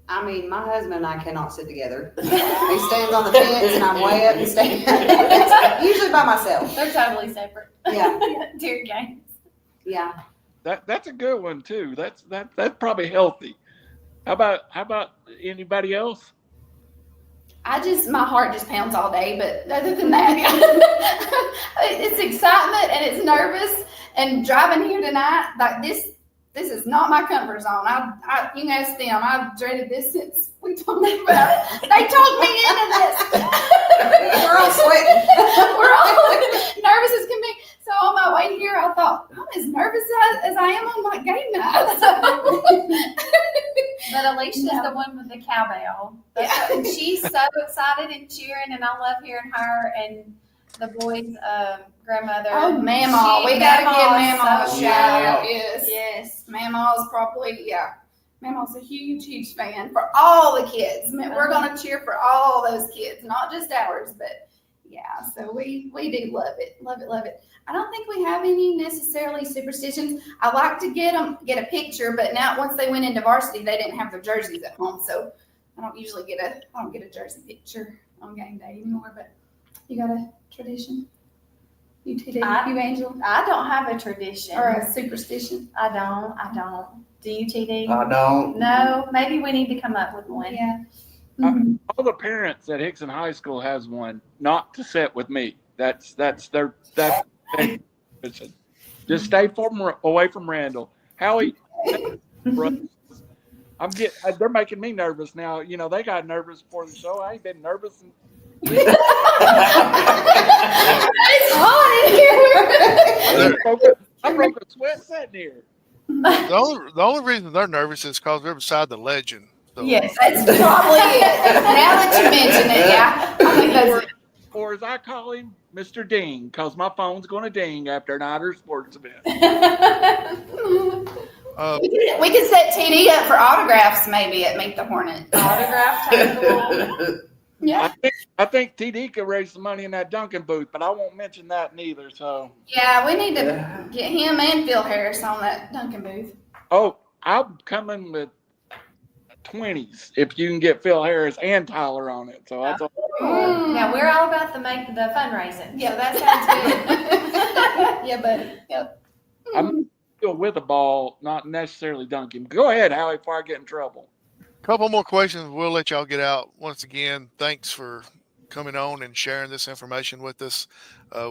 I mean, my husband and I cannot sit together. He stands on the fence and I'm way up and standing. Usually by myself. They're totally separate. Yeah. Dear games. Yeah. That's a good one too. That's probably healthy. How about anybody else? My heart just pounds all day, but other than that, it's excitement and it's nervous. And driving here tonight, like this is not my comfort zone. I you know, Stem, I've dreaded this since we talked about it. They talked me into this. We're all sweating. We're all nervous as can be. So on my way here, I thought, I'm as nervous as I am on my game night. But Alicia's the one with the cowbell. And she's so excited and cheering, and I love hearing her and the boys' grandmother. Oh, Mamaw. We got to give Mamaw a so shout out. good. Yes. Yes. Mamaw's probably, Mamaw's a huge fan for all the kids. We're going to cheer for all those kids, not just ours, but so we do love it. Love it. I don't think we have any necessarily superstitions. I like to get a picture, but now once they went into varsity, they didn't have their jerseys at home, so I don't usually get a jersey picture on game day anymore. But you got a tradition? You TD, you Angel? I don't have a tradition. Or a superstition? I don't. Do you, TD? I don't. No, maybe we need to come up with one. Yeah. All the parents at Hickson High School has one. Not to sit with me. That's their tradition. Just stay away from Randall. Howie, they're making me nervous now. You know, they got nervous before the show. I ain't been nervous. It's hot in here. I broke a sweat sitting here. The only reason they're nervous is because they're beside the legend. So. Yes. That's probably it. Now that you mention it, I think that's it. Or as I call him, Mr. Ding, because my phone's going to ding after an Ider sports event. We could set TD up for autographs maybe at Meet the Hornet. Autograph table. Yeah. I think TD could raise some money in that Duncan booth, but I won't mention that neither. So Yeah, we need to get him and Phil Harris on that Duncan booth. Oh, I'm coming with 20s if you can get Phil Harris and Tyler on it. So that's all. Yeah, we're all about the fundraising. Yeah, that sounds good. Yeah, buddy. Yep. I'm still with the ball, not necessarily dunking. Go ahead, Howie, before I get in trouble. Couple more questions. We'll let y'all get out. Once again, thanks for coming on and sharing this information with us.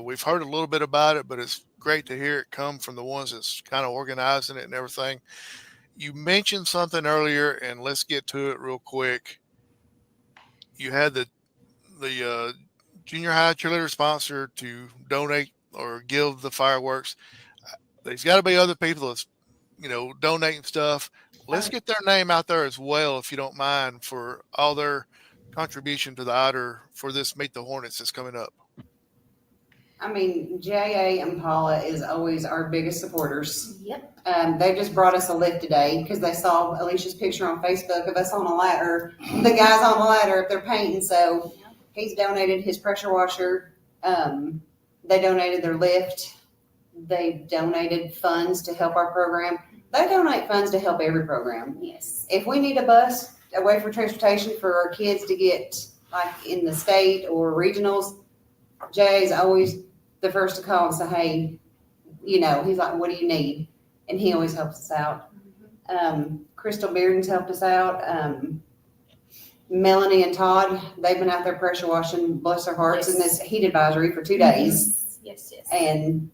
We've heard a little bit about it, but it's great to hear it come from the ones that's kind of organizing it and everything. You mentioned something earlier, and let's get to it real quick. You had the junior high cheerleader sponsor to donate or give the fireworks. There's got to be other people that's, donating stuff. Let's get their name out there as well, if you don't mind, for all their contribution to the Ider for this Meet the Hornets that's coming up. I mean, J.A. and Paula is always our biggest supporters. Yep. They just brought us a lift today because they saw Alicia's picture on Facebook of us on a ladder, the guys on the ladder if they're painting. So he's donated his pressure washer. They donated their lift. They donated funds to help our program. They donate funds to help every program. Yes. If we need a bus, a way for transportation for our kids to get like in the state or regionals, Jay's always the first to call and say, hey, he's like, what do you need? And he always helps us out. Crystal Bearden's helped us out. Melanie and Todd, they've been out there pressure washing, bless their hearts, in this heat advisory for 2 days. Yes. And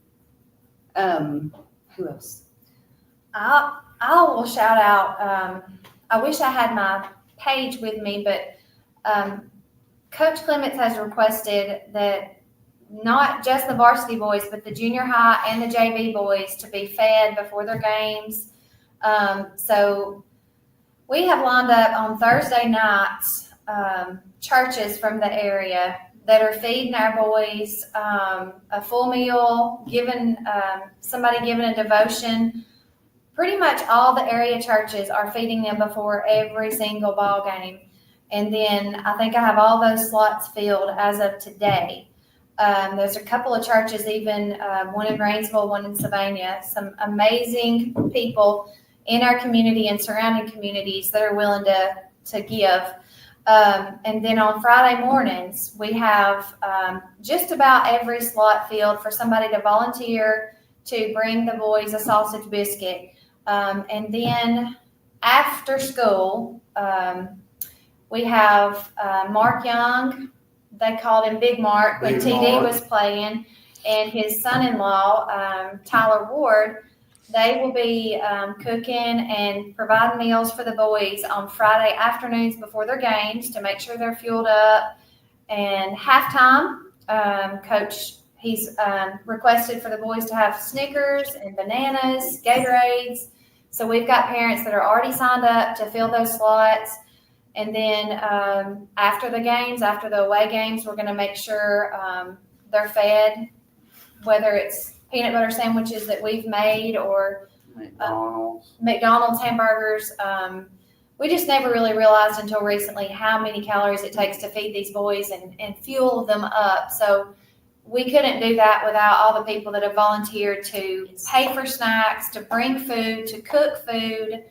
who else? I will shout out. I wish I had my page with me, but Coach Clements has requested that not just the varsity boys, but the junior high and the JV boys to be fed before their games. So we have lined up on Thursday nights churches from the area that are feeding our boys a full meal, somebody giving a devotion, pretty much all the area churches are feeding them before every single ball game. And then I think I have all those slots filled as of today. There's a couple of churches, even one in Rainsville, one in Sylvania, some amazing people in our community and surrounding communities that are willing to give. And then on Friday mornings, we have just about every slot filled for somebody to volunteer to bring the boys a sausage biscuit. And then after school, we have Mark Young. They called him Big Mark when Big TD Mark. was playing, and his son-in-law, Tyler Ward. They will be cooking and providing meals for the boys on Friday afternoons before their games to make sure they're fueled up. And halftime, Coach, he's requested for the boys to have Snickers and bananas, Gatorades. So we've got parents that are already signed up to fill those slots. And then after the games, after the away games, we're going to make sure they're fed, whether it's peanut butter sandwiches that we've made or McDonald's hamburgers. We just never really realized until recently how many calories it takes to feed these boys and fuel them up. So we couldn't do that without all the people that have volunteered to pay for snacks, to bring food, to cook food.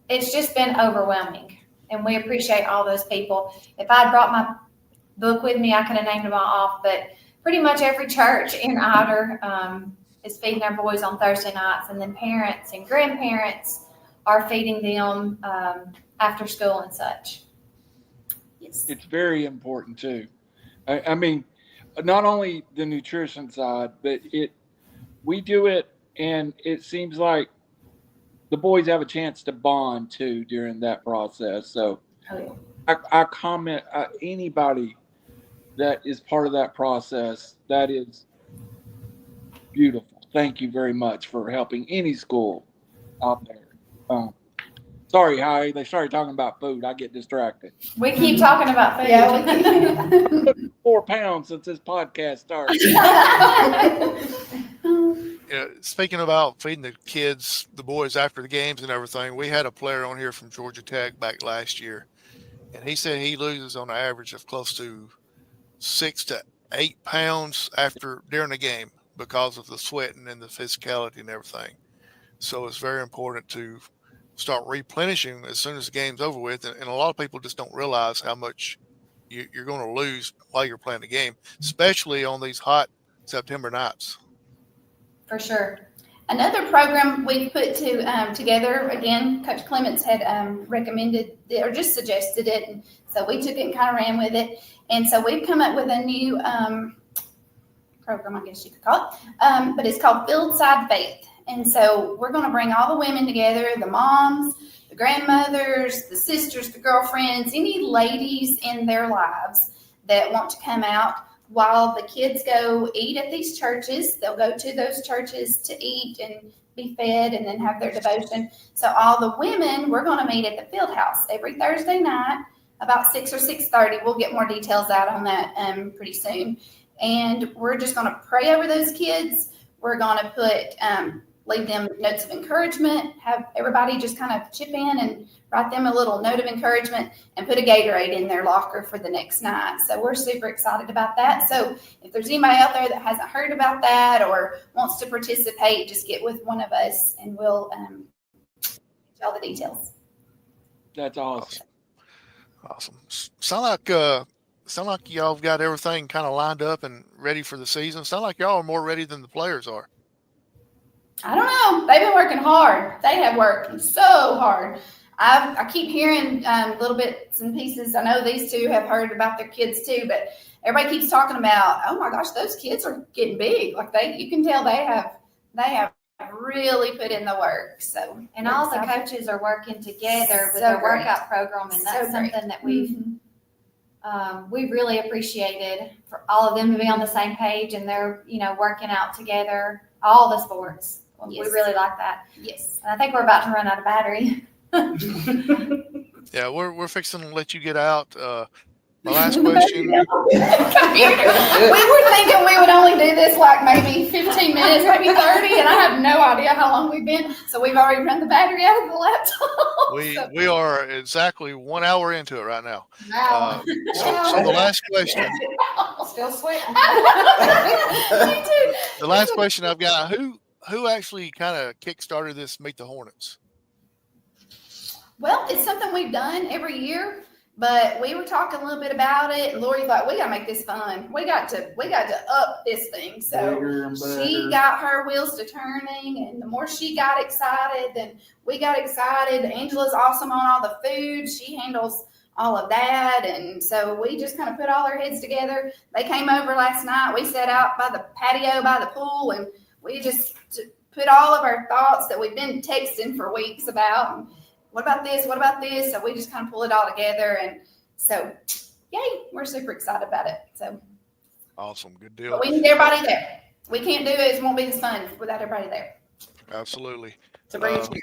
It's just been overwhelming, and we appreciate all those people. If I'd brought my book with me, I could have named them all off, but pretty much every church in Ider is feeding their boys on Thursday nights, and then parents and grandparents are feeding them after school and such. Yes. It's very important too. I mean, not only the nutrition side, but we do it, and it seems like the boys have a chance to bond too during that process. So I comment anybody that is part of that process. That is beautiful. Thank you very much for helping any school out there. Sorry, Howie, they started talking about food. I get distracted. We keep talking about food. Yeah, 4 pounds since this podcast started. Speaking about feeding the kids, the boys after the games and everything, we had a player on here from Georgia Tech back last year, and he said he loses on an average of close to 6 to 8 pounds during the game because of the sweating and the physicality and everything. So it's very important to start replenishing as soon as the game's over with. And a lot of people just don't realize how much you're going to lose while you're playing the game, especially on these hot September nights. For sure. Another program we put together, again, Coach Clements had recommended it, or just suggested it, and so we took it and kind of ran with it. And so we've come up with a new program, I guess you could call it, but it's called Fieldside Faith. And so we're going to bring all the women together, the moms, the grandmothers, the sisters, the girlfriends, any ladies in their lives that want to come out. While the kids go eat at these churches, they'll go to those churches to eat and be fed and then have their devotion. So all the women, we're going to meet at the field house every Thursday night, about 6 or 6:30. We'll get more details out on that pretty soon. And we're just going to pray over those kids. We're going to put, leave them notes of encouragement, have everybody just kind of chip in and write them a little note of encouragement and put a Gatorade in their locker for the next night. So we're super excited about that. So if there's anybody out there that hasn't heard about that or wants to participate, just get with one of us and we'll get all the details. That's awesome. Awesome. Sound like y'all have got everything kind of lined up and ready for the season. Sound like y'all are more ready than the players are. I don't know. They've been working hard. They have worked so hard. I keep hearing little bits and pieces. I know these two have heard about their kids too, but everybody keeps talking about, oh my gosh, those kids are getting big. Like you can tell they have really put in the work. So, And all the coaches are working together with So their great. workout program, and that's So great. something that we've really appreciated, for all of them to be on the same page, and they're working out together, all the sports. Yes. We really like that. Yes. And I think we're about to run out of battery. Yeah, we're fixing to let you get out. my last question. Computer. We were thinking we would only do this like maybe 15 minutes, maybe 30, and I have no idea how long we've been. So we've already run the battery out of the laptop. We are exactly 1 hour into it right now. Wow. So the last question. Still sweating. Me too. The last question I've got: Who actually kind of kickstarted this Meet the Hornets? Well, it's something we've done every year, but we were talking a little bit about it. And Lori thought we got to make this fun. We got to up this thing. So Bigger and she better. got her wheels to turning, and the more she got excited, then we got excited. Angela's awesome on all the food. She handles all of that, and so we just kind of put all our heads together. They came over last night. We sat out by the patio by the pool, and we just put all of our thoughts that we've been texting for weeks about. And what about this? What about this? So we just kind of pull it all together, and so yay, we're super excited about it. So Awesome, good deal. but we need everybody there. We can't do it. It won't be as fun without everybody there. Absolutely. So bring a chair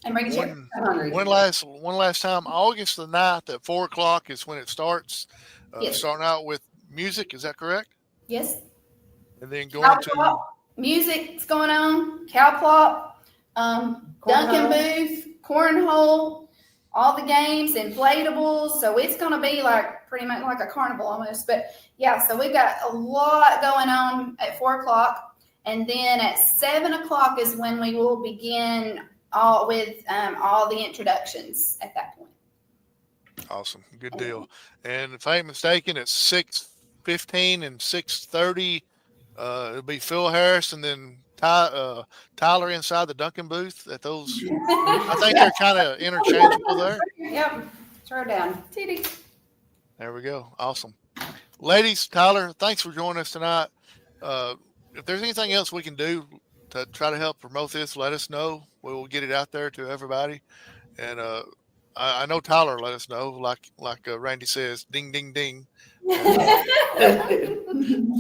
and bring a chair. One, I'm hungry. one last time, August the 9th at 4:00 is when it starts. Yes. Starting out with music, is that correct? Yes. And then Cow going to plop, music's going on, cow plop, Duncan booth, cornhole, all the games, inflatables. So it's going to be like pretty much like a carnival almost. But yeah, so we've got a lot going on at 4:00. And then at 7:00 is when we will begin all the introductions at that point. awesome, good deal. And if I ain't mistaken, it's 6:15 and 6:30. It'll be Phil Harris and then Tyler inside the Duncan booth at those. I think they're kind of interchangeable there. Yep, throw it down. TD. There we go. Awesome. Ladies, Tyler, thanks for joining us tonight. If there's anything else we can do to try to help promote this, let us know. We will get it out there to everybody. And I know Tyler let us know, like Randy says, ding, ding, ding.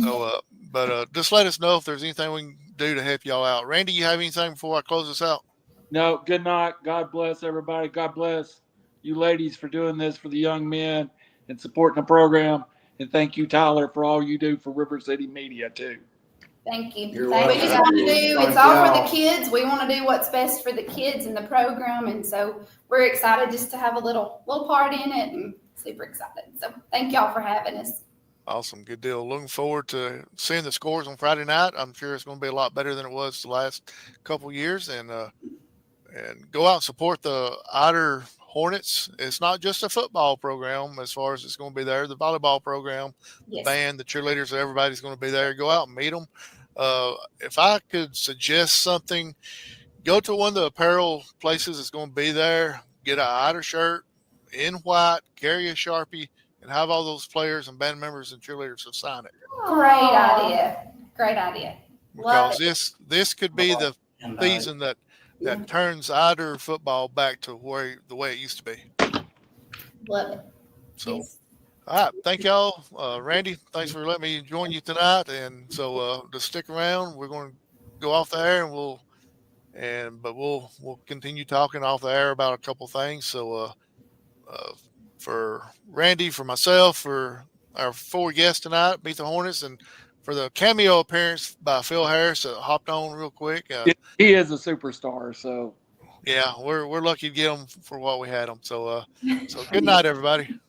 So, but just let us know if there's anything we can do to help y'all out. Randy, you have anything before I close this out? No, good night. God bless everybody. God bless you ladies for doing this for the young men and supporting the program. And thank you, Tyler, for all you do for River City Media, too. Thank you. You're We welcome. just want to do, Thank it's all for y'all. the kids. We want to do what's best for the kids in the program. And so we're excited just to have a little part in it and super excited. So thank y'all for having us. Awesome. Good deal. Looking forward to seeing the scores on Friday night. I'm sure it's going to be a lot better than it was the last couple years. And go out and support the Ider Hornets. It's not just a football program as far as it's going to be there. The volleyball program, the Yes. band, the cheerleaders, everybody's going to be there. Go out and meet them. If I could suggest something, go to one of the apparel places that's going to be there. Get an Ider shirt in white, carry a Sharpie, and have all those players and band members and cheerleaders to sign it. Great idea. Great idea. Love Because this could be the season that turns Ider football back to the way it used to be. Love it. So, Yes. all right, thank y'all. Randy, thanks for letting me join you tonight. And so just stick around. We're going to go off the air, and we'll continue talking off the air about a couple things. So for Randy, for myself, for our 4 guests tonight, Meet the Hornets, and for the cameo appearance by Phil Harris that hopped on real quick. He is a superstar, so. Yeah, we're lucky to get him for what we had him. So good night, everybody.